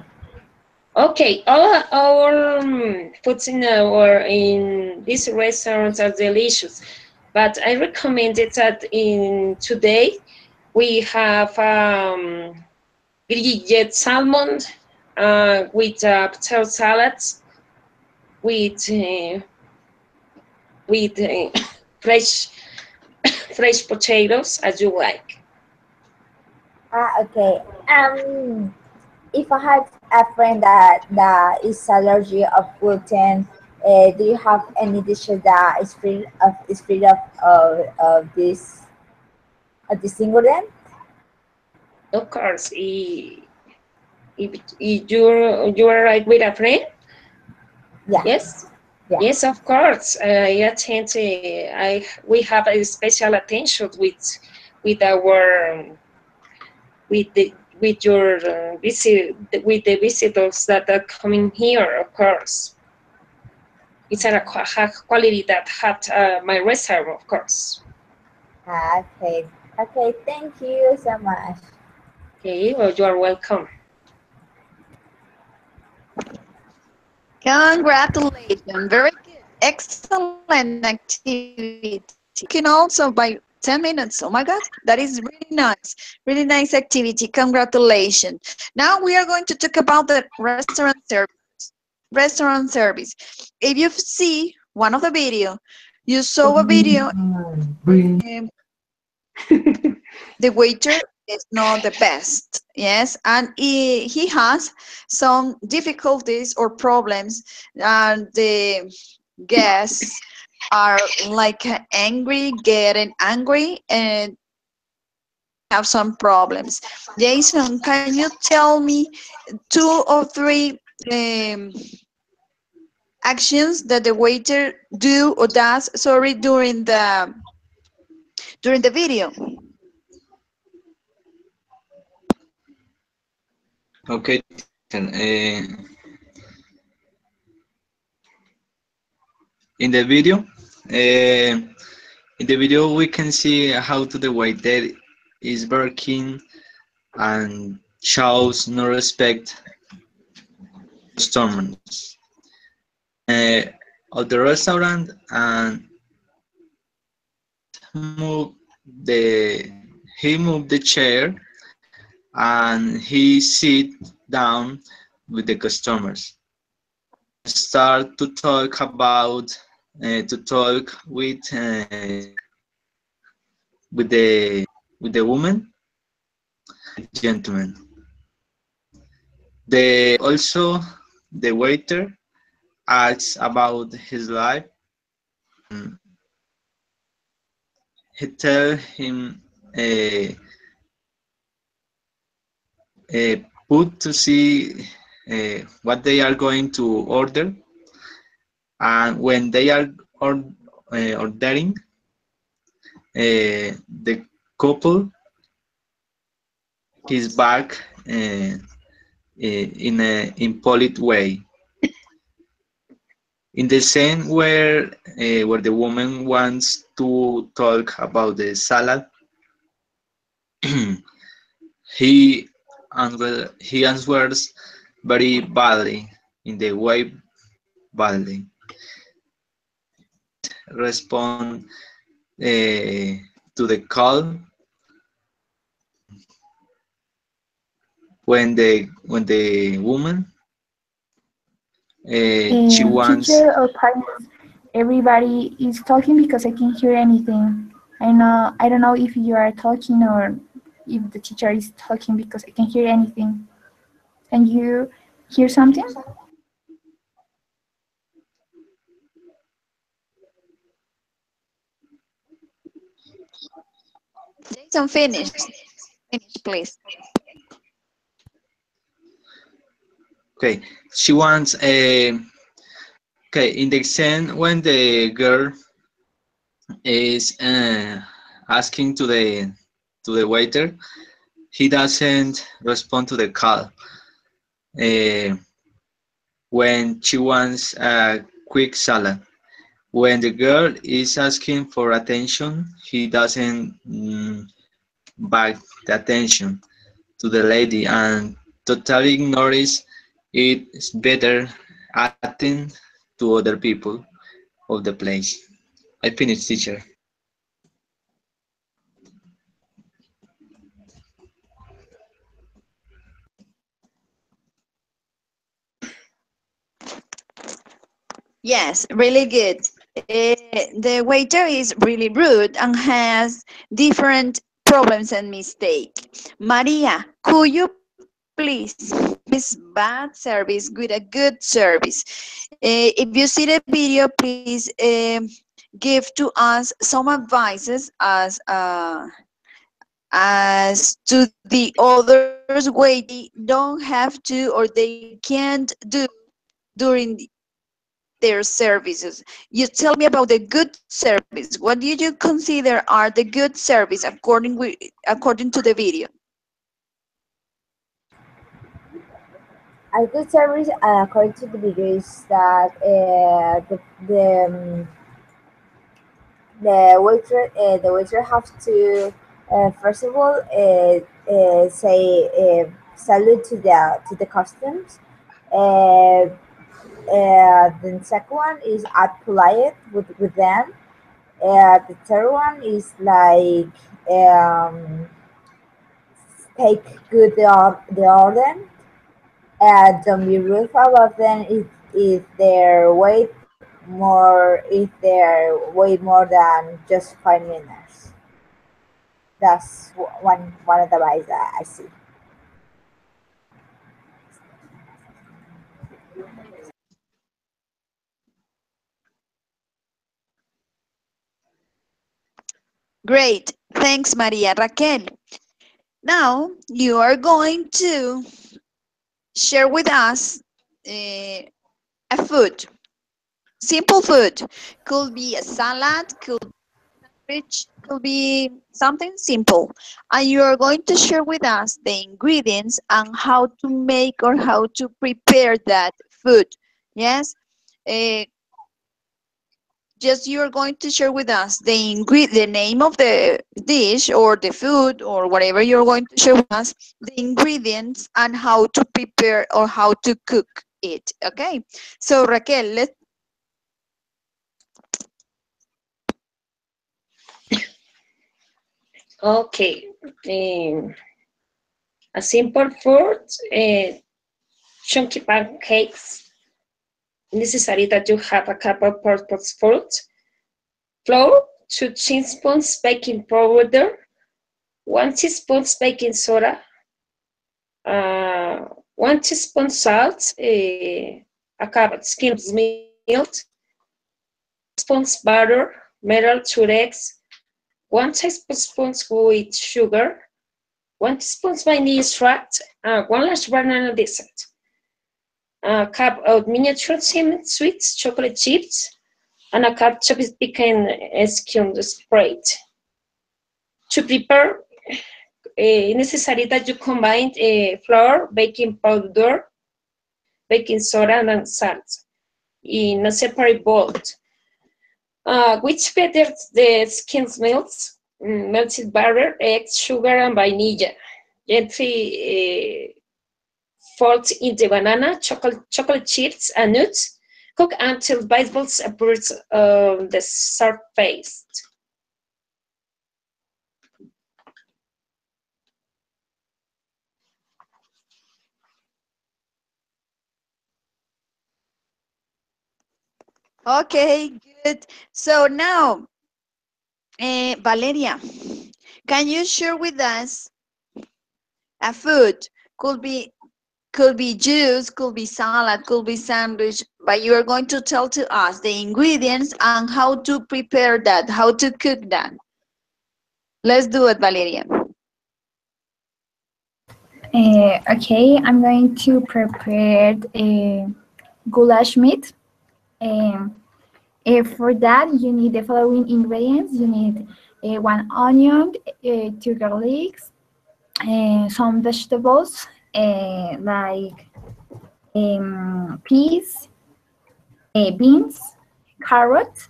Okay, all our foods in these restaurants are delicious, but I recommend it that in today we have grilled salmon with potato salads with fresh fresh potatoes as you like. Okay. If I have a friend that is allergic of gluten, do you have any dishes that is free of this ingredient? Of course, if you're right with a friend, Yeah. yes. Yeah. Yes, of course. I attend. We have a special attention with our with your with the visitors that are coming here. Of course, it's a quality that had my restaurant. Of course. Okay. Okay. Thank you so much. Okay, well, you are welcome. Congratulations. Very good. Excellent activity. You can also by 10 minutes. Oh my God, that is really nice. Really nice activity. Congratulations. Now we are going to talk about the restaurant service. Restaurant service. If you see one of the video, you saw a video. The waiter is not the best, yes, and he has some difficulties or problems, and the guests are like getting angry, and have some problems. Jason, can you tell me 2 or 3 actions that the waiter do or does, sorry, during the video. Okay. In the video, we can see how to the waiter is working and shows no respect customers of the restaurant and move he moved the chair and he sit down with the customers start to talk about to talk with the woman gentleman. The also the waiter asks about his life. He tell him put to see what they are going to order, and when they are ordering, the couple his back in a impolite way. In the scene where the woman wants to talk about the salad, he answers very badly in the way badly. Respond to the call when the woman she wants. Teacher or parents, everybody is talking because I can't hear anything. I don't know if you are talking or if the teacher is talking because I can't hear anything. Can you hear something? Jason, finish. Finish, please. Okay, she wants a. Okay, in the scene when the girl is asking to the waiter, he doesn't respond to the call. When she wants a quick salad, when the girl is asking for attention, he doesn't back the attention to the lady and totally ignores it. It's better acting to other people of the place. I finished, teacher. Yes, really good. The waiter is really rude and has different problems and mistakes. Maria, could you please this bad service with a good service? If you see the video, please give to us some advices as to the others way they don't have to or they can't do during their services. You tell me about the good service. What do you consider are the good service according to the video? A good service, according to the video, is that the waiter have to first of all say salute to the customs. The second one is act polite with them. The third one is like take good the order. Don't be rude about them if they're wait more than just 5 minutes. That's one of the ways that I see. Great. Thanks, Maria. Raquel, now you are going to share with us a food, simple food. Could be a salad, could be rich, could be something simple. And you are going to share with us the ingredients and how to make or how to prepare that food. Yes? Uh, just you're going to share with us the name of the dish or the food or whatever you're going to share with us, the ingredients and how to prepare or how to cook it. Okay, so Raquel, let's Okay. A simple food, chunky pancakes. Necessary that you have a cup of purpose fruit, flour, 2 teaspoons baking powder, 1 teaspoon baking soda, 1 teaspoon salt, a cup of skimmed milk, spoons butter, metal 2 eggs, 1 tablespoon with sugar, 1 teaspoon vanilla extract, 1 large banana dessert, a cup of miniature cinnamon sweets chocolate chips, and a cup of pecan skim spread. To prepare, necessary that you combine flour, baking powder, baking soda, and salt in a separate bowl. Which better the skimmed milk, melted butter, eggs, sugar, and vanilla. Gently fold in the banana, chocolate chips, and nuts. Cook until bubbles appear on the surface. okay, good. So now, Valeria, can you share with us a food? Could be juice, could be salad, could be sandwich, but you are going to tell to us the ingredients and how to prepare that, how to cook that. Let's do it, Valeria. Okay, I'm going to prepare a goulash meat. For that, you need the following ingredients. You need 1 onion, 2 garlics, some vegetables like peas, beans, carrots,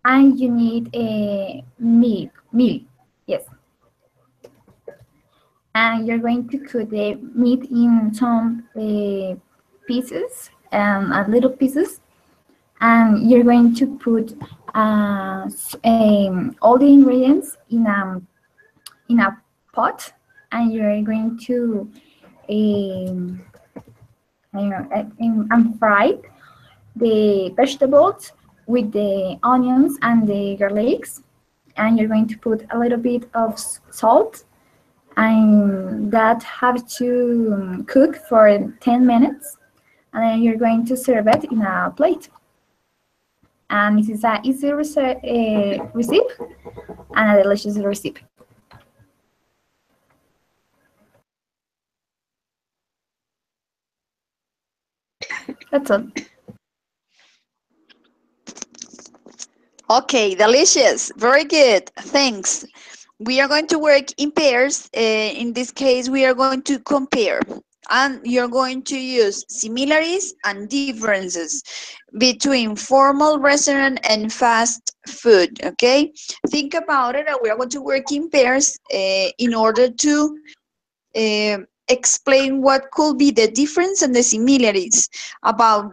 and you need milk. Yes. And you're going to cut the meat in some pieces, little pieces, and you're going to put all the ingredients in a pot, and you're going to fry the vegetables with the onions and the garlics, and you're going to put a little bit of salt, and that have to cook for 10 minutes, and then you're going to serve it in a plate. And this is an easy recipe and a delicious recipe. That's all. Okay, delicious. Very good. Thanks. We are going to work in pairs. In this case, we are going to compare. And you're going to use similarities and differences between formal restaurant and fast food, okay? Think about it, and we are going to work in pairs in order to explain what could be the difference and the similarities about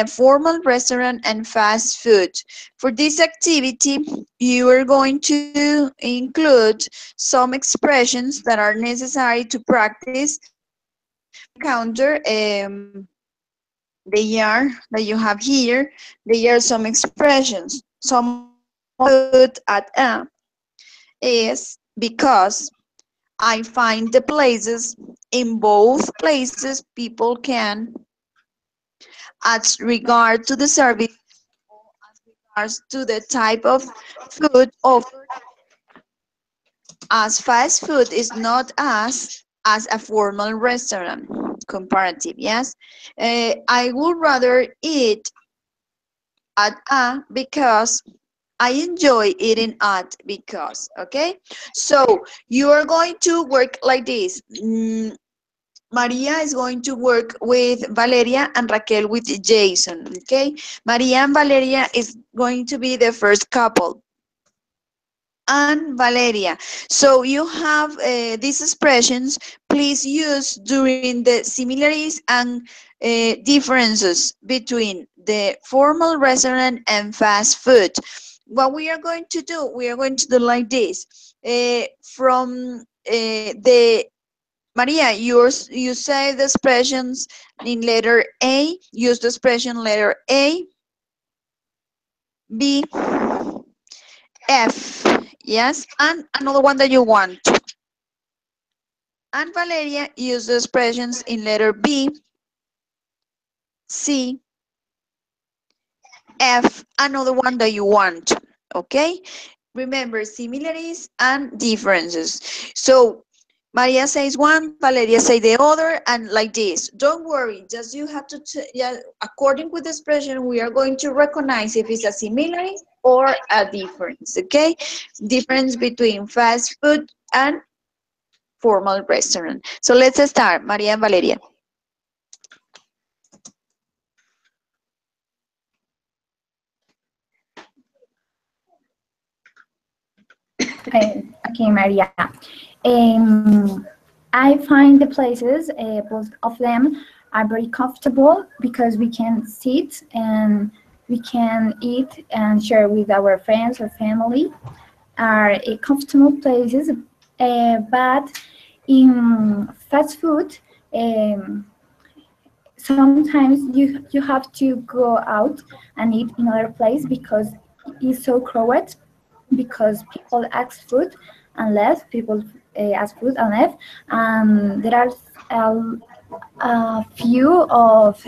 formal restaurant and fast food. For this activity, you are going to include some expressions that are necessary to practice. Counter, they are that you have here. They are some expressions. Some put at is because I find the places. In both places, people can, as regard to the service, as regards to the type of food offered, as fast food is not as a formal restaurant. comparative, yes? I would rather eat at a because I enjoy eating at because, okay? So you are going to work like this. Maria is going to work with Valeria and Raquel with Jason, okay? Maria and Valeria is going to be the first couple. And Valeria. So you have these expressions, please use during the similarities and differences between the formal restaurant and fast food. What we are going to do, we are going to do like this. From the Maria, you say the expressions in letter A, use the expression letter A, B, F, yes, and another one that you want. And Valeria, use the expressions in letter B, C, F, another one that you want, okay? Remember, similarities and differences. So Maria says one, Valeria say the other, and like this. Don't worry, just you have to, according with the expression, we are going to recognize if it's a similarity or a difference, okay? Difference between fast food and formal restaurant. So let's start, Maria and Valeria. Okay, Maria. I find the places, both of them, are very comfortable because we can sit and we can eat and share with our friends or family. Are comfortable places, but in fast food, sometimes you have to go out and eat in another place because it's so crowded, because people ask food and left, people ask food and left, and there are a few of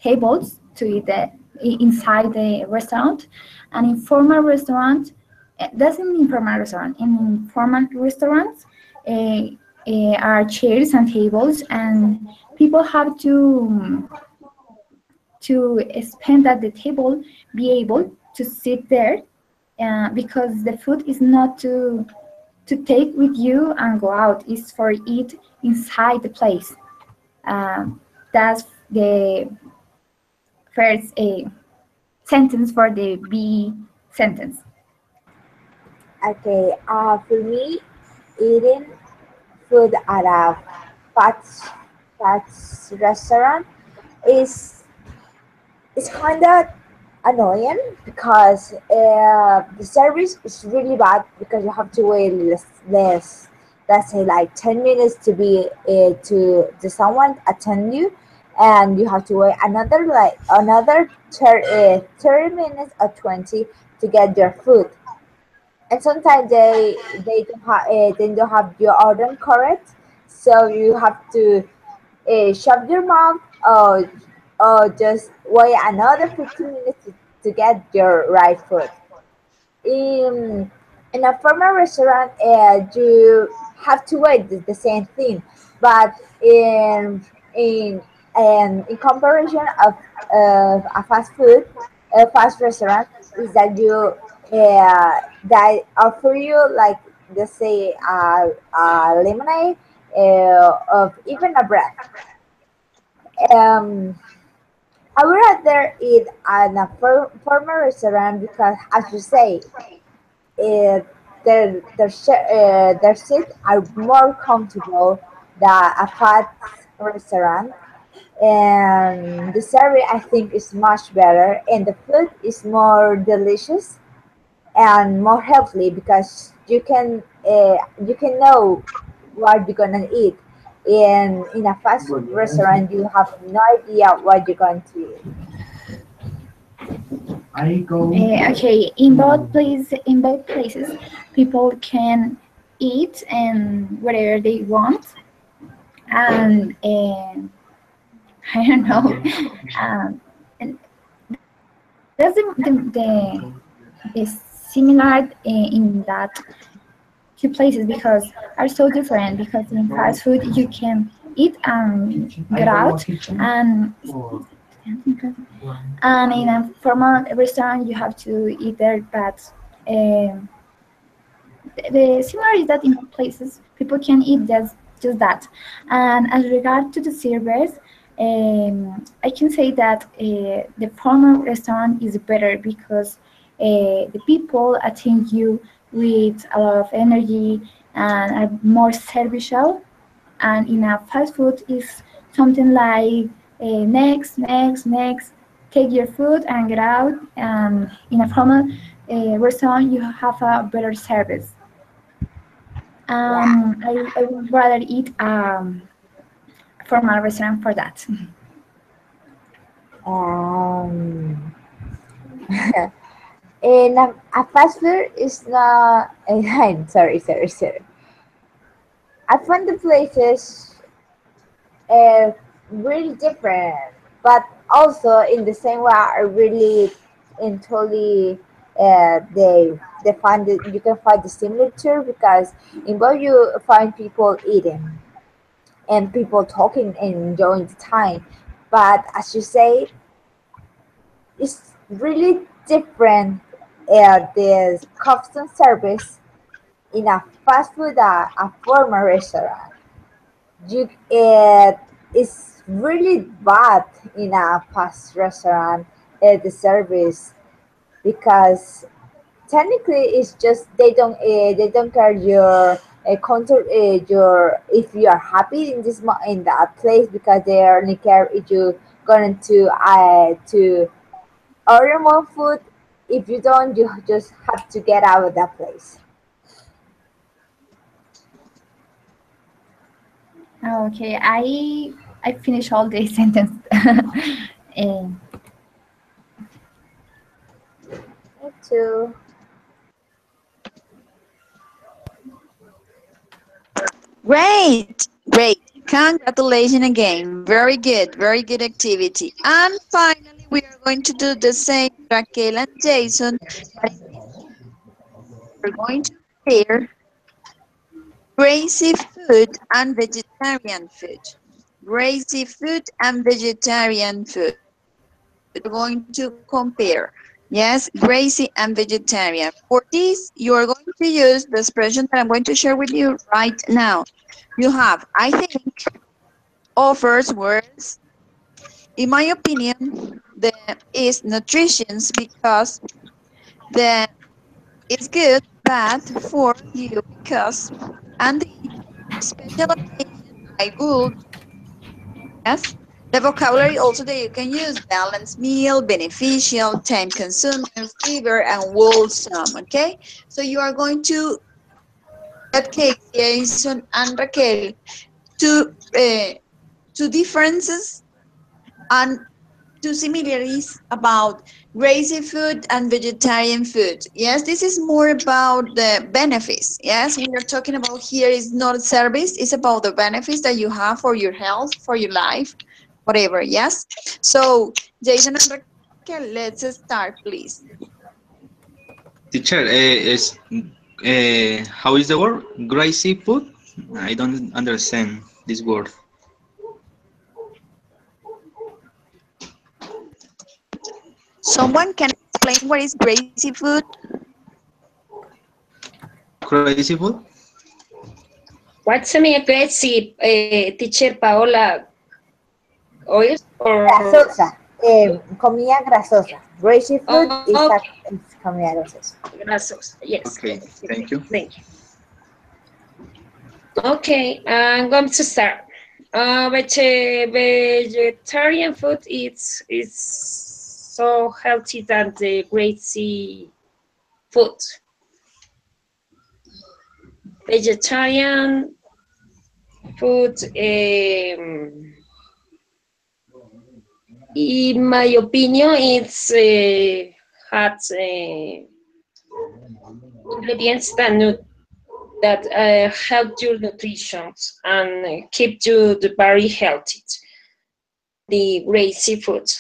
tables to eat inside the restaurant. And in formal restaurant, doesn't mean formal restaurant, in formal restaurants are chairs and tables, and people have to spend at the table, be able to sit there, because the food is not to take with you and go out. It's for eat inside the place. That's the first sentence for the B sentence. Okay, for me, eating food at a fast restaurant is kind of annoying because the service is really bad because you have to wait less, let's say like 10 minutes to be to someone attend you, and you have to wait another 30 minutes or 20 to get your food. And sometimes they don't have your order correct, so you have to shut your mouth, or just wait another 15 minutes to get your right food. In a formal restaurant, you have to wait the same thing, but in in comparison of a fast restaurant, is that you that offer you like, let's say, a lemonade, of even a bread. Um, I would rather eat at a formal restaurant because, as you say, uh, their seats are more comfortable than a fast restaurant, and the service I think is much better, and the food is more delicious and more healthy because you can know what you're gonna eat. In a fast food restaurant, you have no idea what you're going to eat. Okay, in both places, people can eat and whatever they want, and I don't know. And that's the similar in that two places because are so different. Because in fast food you can eat and get out, and in a formal restaurant you have to eat there. But um, the similar is that in places people can eat just that. And as regard to the servers, I can say that the formal restaurant is better because the people attend you with a lot of energy and are more servicial. And in a fast food is something like next, take your food and get out. And in a formal restaurant, you have a better service. I would rather eat formal restaurant for that. Um, in a fast food is not. Sorry. I find the places uh, really different, but also in the same way are really and totally they find it, you can find the similitude because in both you find people eating and people talking and enjoying the time, but as you say, it's really different. This customer service in a fast food, a formal restaurant, you it's really bad in a fast restaurant, the service, because technically it's just they don't care your counter your if you are happy in in that place, because they only care if you going to order more food. If you don't, you just have to get out of that place. Okay, I finish all the sentence. Eh, Me too. Great. Congratulations again. Very good activity. And finally, we are going to do the same, Raquel and Jason. But we're going to compare crazy food and vegetarian food. Crazy food and vegetarian food. We're going to compare. Yes, crazy and vegetarian. For this, you are going to use the expression that I'm going to share with you right now. You have, I think, offers words. In my opinion, the is nutrition because the is good, bad for you because, and the special occasion I would, yes. The vocabulary also that you can use: balanced meal, beneficial, time consuming, fever, and wholesome. Okay, so you are going to, that case, Jason and Raquel, two two differences and two similarities about crazy food and vegetarian food. Yes, this is more about the benefits. Yes, we are talking about here is not a service, it's about the benefits that you have for your health, for your life, whatever. Yes, so Jason and Raquel, let's start, please. Teacher, how is the word? Gracie food? I don't understand this word. Someone can explain what is crazy food? Crazy food? What's a crazy, teacher Paola? Oil or Grasosa, comida grasosa. Greasy food is okay, is comida grasosa. grasos. Yes. Okay, thank you. Thank you. Okay, I'm going to start. Vegetarian food is so healthy than the greasy food. Vegetarian food, in my opinion, it's has ingredients that help your nutrition and keep you the very healthy. The greasy food.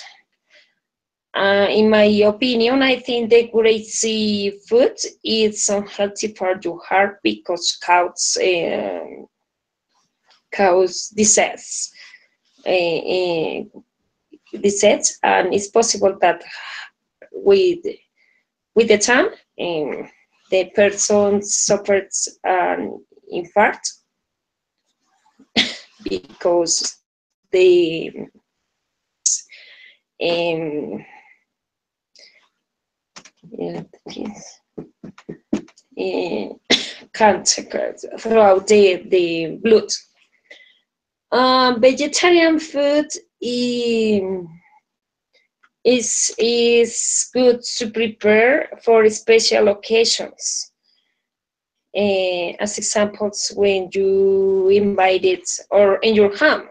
In my opinion, I think the greasy food is unhealthy for your heart because cause disease. Disease, and it's possible that with the time the person suffers an infarct because they um, can't throughout the blood. Vegetarian food is good to prepare for special occasions. As examples, when you invited or in your home.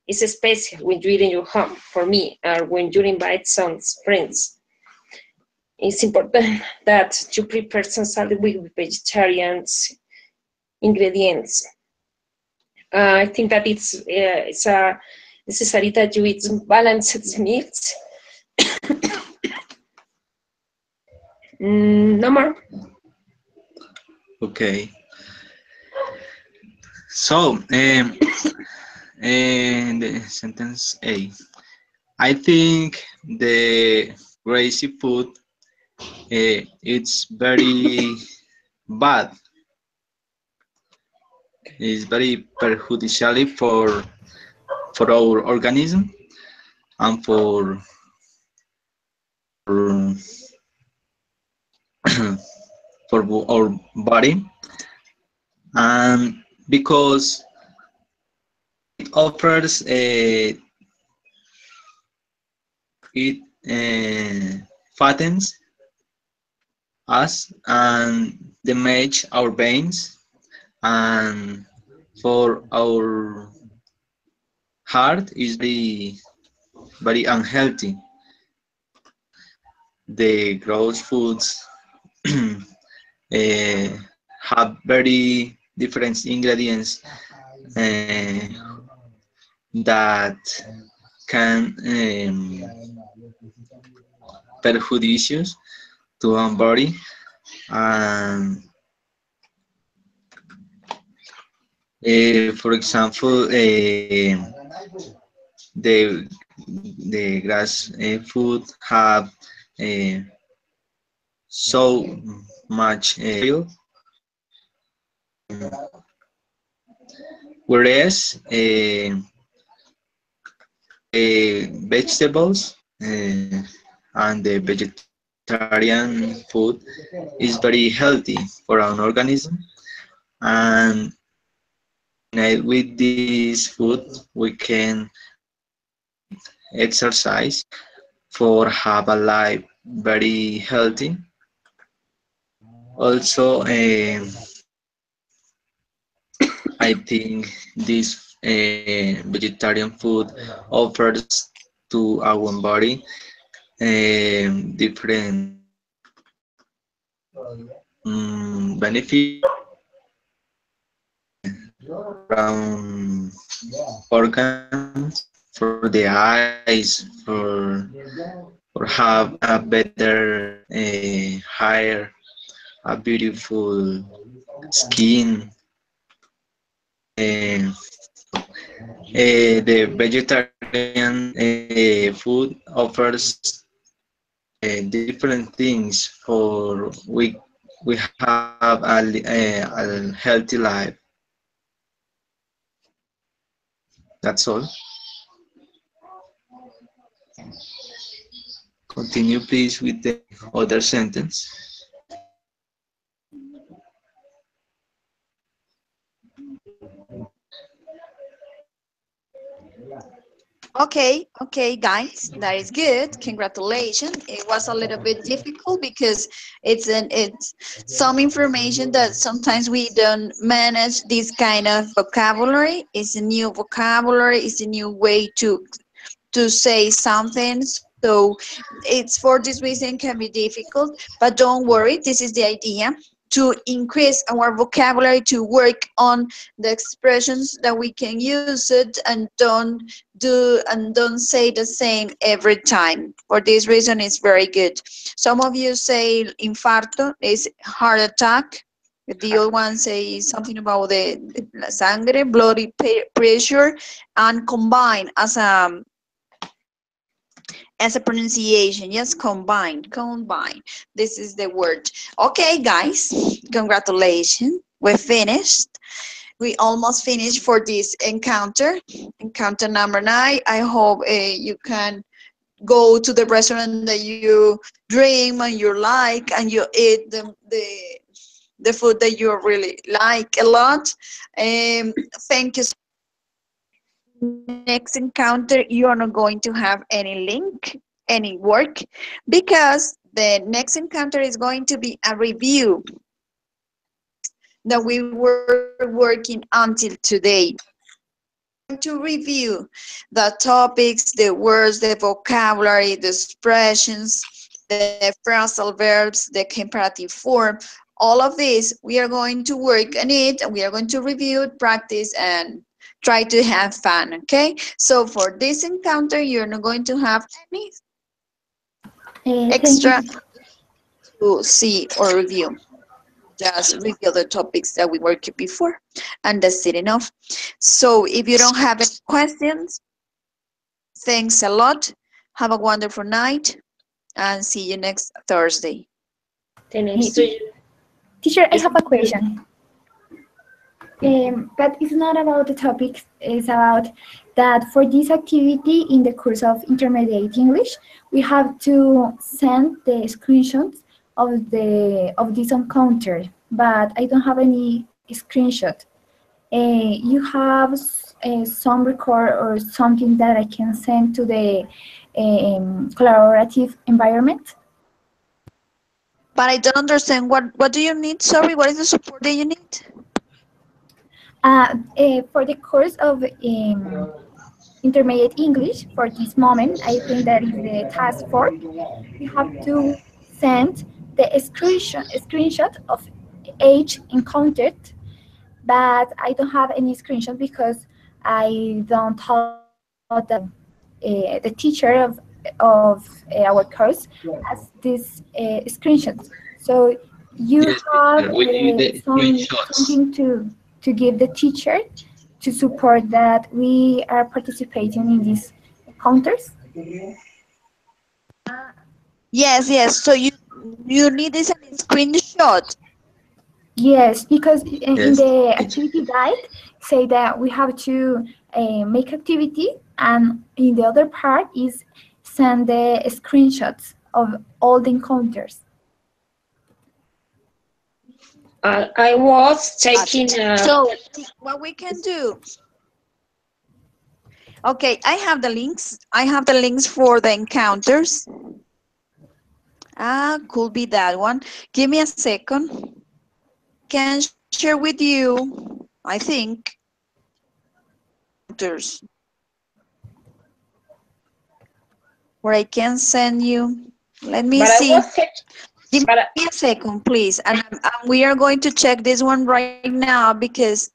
It's special when you eat in your home, for me, or when you invite some friends. It's important that you prepare some salad with vegetarian ingredients. I think that it's necessary that you eat balanced meals. No more. Okay. So, the sentence A. I think the greasy food it's very bad. It's very prejudicial for our organism and for for our body, and because it offers it fattens us and damage our veins, and for our heart is very unhealthy. The gross foods have very different ingredients that can perjudicious to our body, and for example, the grass food have so much oil, whereas vegetables and the vegetarian food is very healthy for our organism, and with this food we can exercise for have a life very healthy. Also, I think this vegetarian food offers to our body different benefits from organs, for the eyes, for have a better hair, a beautiful skin. The vegetarian food offers different things for we have a healthy life. That's all. Continue, please, with the other sentence. Okay, guys, that is good. Congratulations. It was a little bit difficult because it's some information that sometimes we don't manage. This kind of vocabulary is a new vocabulary, is a new way to say something. So it's for this reason can be difficult, but don't worry. This is the idea, to increase our vocabulary, to work on the expressions that we can use it, and don't say the same every time. For this reason, it's very good. Some of you say infarto is heart attack. The other one says something about the sangre, blood pressure, and combine as a pronunciation. Yes, combine. This is the word. Okay, guys, congratulations. We finished. We almost finished for this encounter number 9. I hope you can go to the restaurant that you dream and you like, and you eat the food that you really like a lot. Thank you. Next encounter, you are not going to have any link, any work, because the next encounter is going to be a review that we were working until today. To review the topics, the words, the vocabulary, the expressions, the phrasal verbs, the comparative form, all of this, we are going to work on it, and we are going to review it, practice, and try to have fun, okay? So for this encounter, you're not going to have any extra to see or review. Just review the topics that we worked before, and that's it enough. So if you don't have any questions, thanks a lot. Have a wonderful night, and see you next Thursday. Thanks to you. Teacher, I have a question. But it's not about the topics, it's about that for this activity in the course of intermediate English, we have to send the screenshots of this encounter, but I don't have any screenshot. You have some record or something that I can send to the collaborative environment? But I don't understand, what do you need? Sorry, what is the support that you need? For the course of intermediate English, for this moment, I think that is the task 4. You have to send the screenshot of each encountered, but I don't have any screenshot because I don't have the teacher of our course has this screenshot. So you have something to give the teacher to support that we are participating in these encounters? Yes. So you need this screenshot. Yes, because in the activity guide say that we have to make activity, and in the other part is send the screenshots of all the encounters. I was taking. So what we can do? Okay, I have the links. I have the links for the encounters. Could be that one. Give me a second. Can share with you, I think. Where I can send you. Let me see. Give me a second, please. And we are going to check this one right now because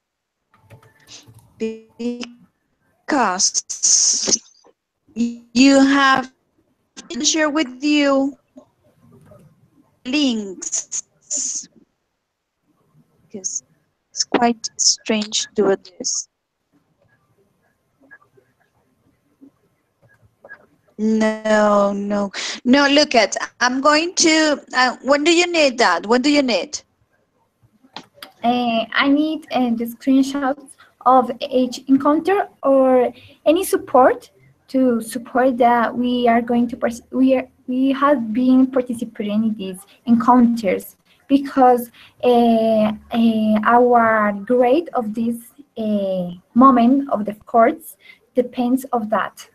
you have to share with you links. Because it's quite strange doing this. No, look at, I'm going to, when do you need that? When do you need? I need the screenshots of each encounter or any support to support that we are going to, we have been participating in these encounters, because our grade of this moment of the course depends of that.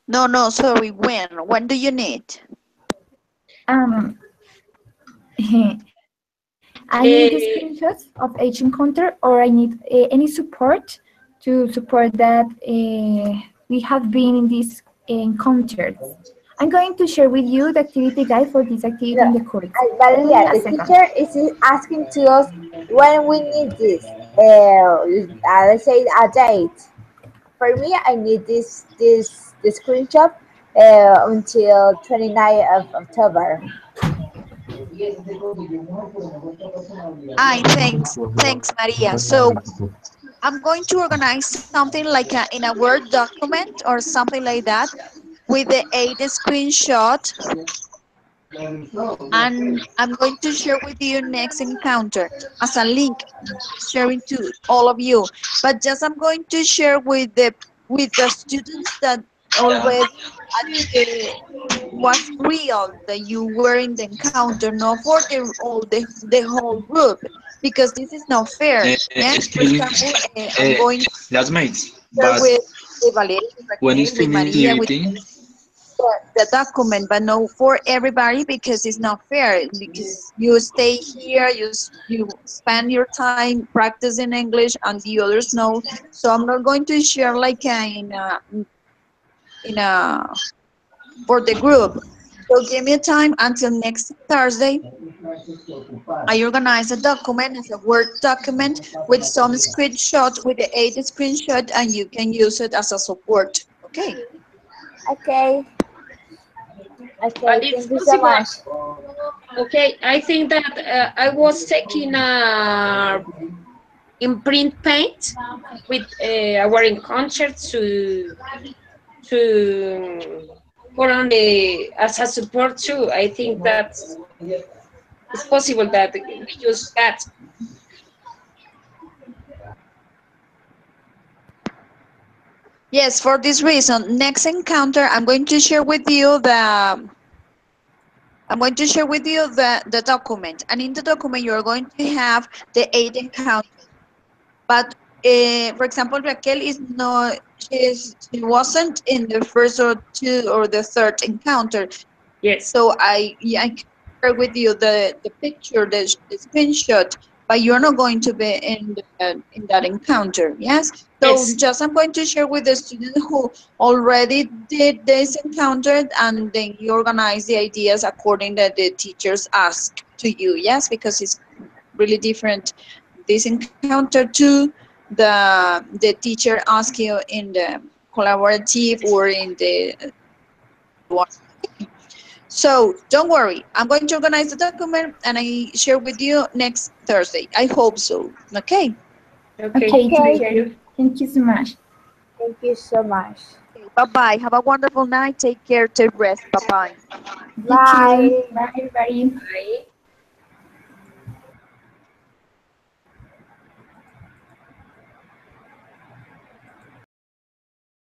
No, sorry, when do you need? I need the screenshots of each encounter, or I need any support to support that we have been in these encounters. I'm going to share with you the activity guide for this activity in the course. Valeria, the teacher is asking to us when we need this. Let's say a date. For me, I need this screenshot until 29th of October. Thanks, Maria. So I'm going to organize something like in a Word document or something like that with the 8 screenshot, and I'm going to share with you next encounter as a link, sharing to all of you. But just I'm going to share with the students that already was real that you were in the encounter, not for the whole group, because this is not fair. Yeah? For Excuse me, example, I'm going to classmates, share but with Valeria, when is Raquel, with finished the Maria, with meeting? the document, but no for everybody, because it's not fair. Because you stay here, you spend your time practicing English, and the others know. So I'm not going to share like in a for the group. So give me time until next Thursday. I organize a document, it's a Word document with some screenshot, with the 8 screenshot, and you can use it as a support. Okay. Okay. But Okay. it's Thank you so possible. much. Okay, I think that I was taking a imprint paint with our encounter to put on the as a support too. I think that it's possible that we use that. Yes, for this reason, next encounter, I'm going to share with you the document, and in the document you're going to have the 8 encounters. But for example, Raquel is not, she wasn't in the first or 2 or the 3rd encounter. Yes. So I can share with you the picture, the screenshot, but you're not going to be in that encounter. Yes. So Yes. just I'm going to share with the student who already did this encounter, and then you organize the ideas according that the teachers ask to you. Yes, because it's really different. This encounter to the teacher ask you in the collaborative or in the one. So don't worry, I'm going to organize the document and I share with you next Thursday. I hope so. Okay. Okay. Okay, Okay. teacher. Thank you so much. Thank you so much. Bye bye. Have a wonderful night. Take care. Take rest. Bye bye. You too. Bye. Bye, everybody. Bye.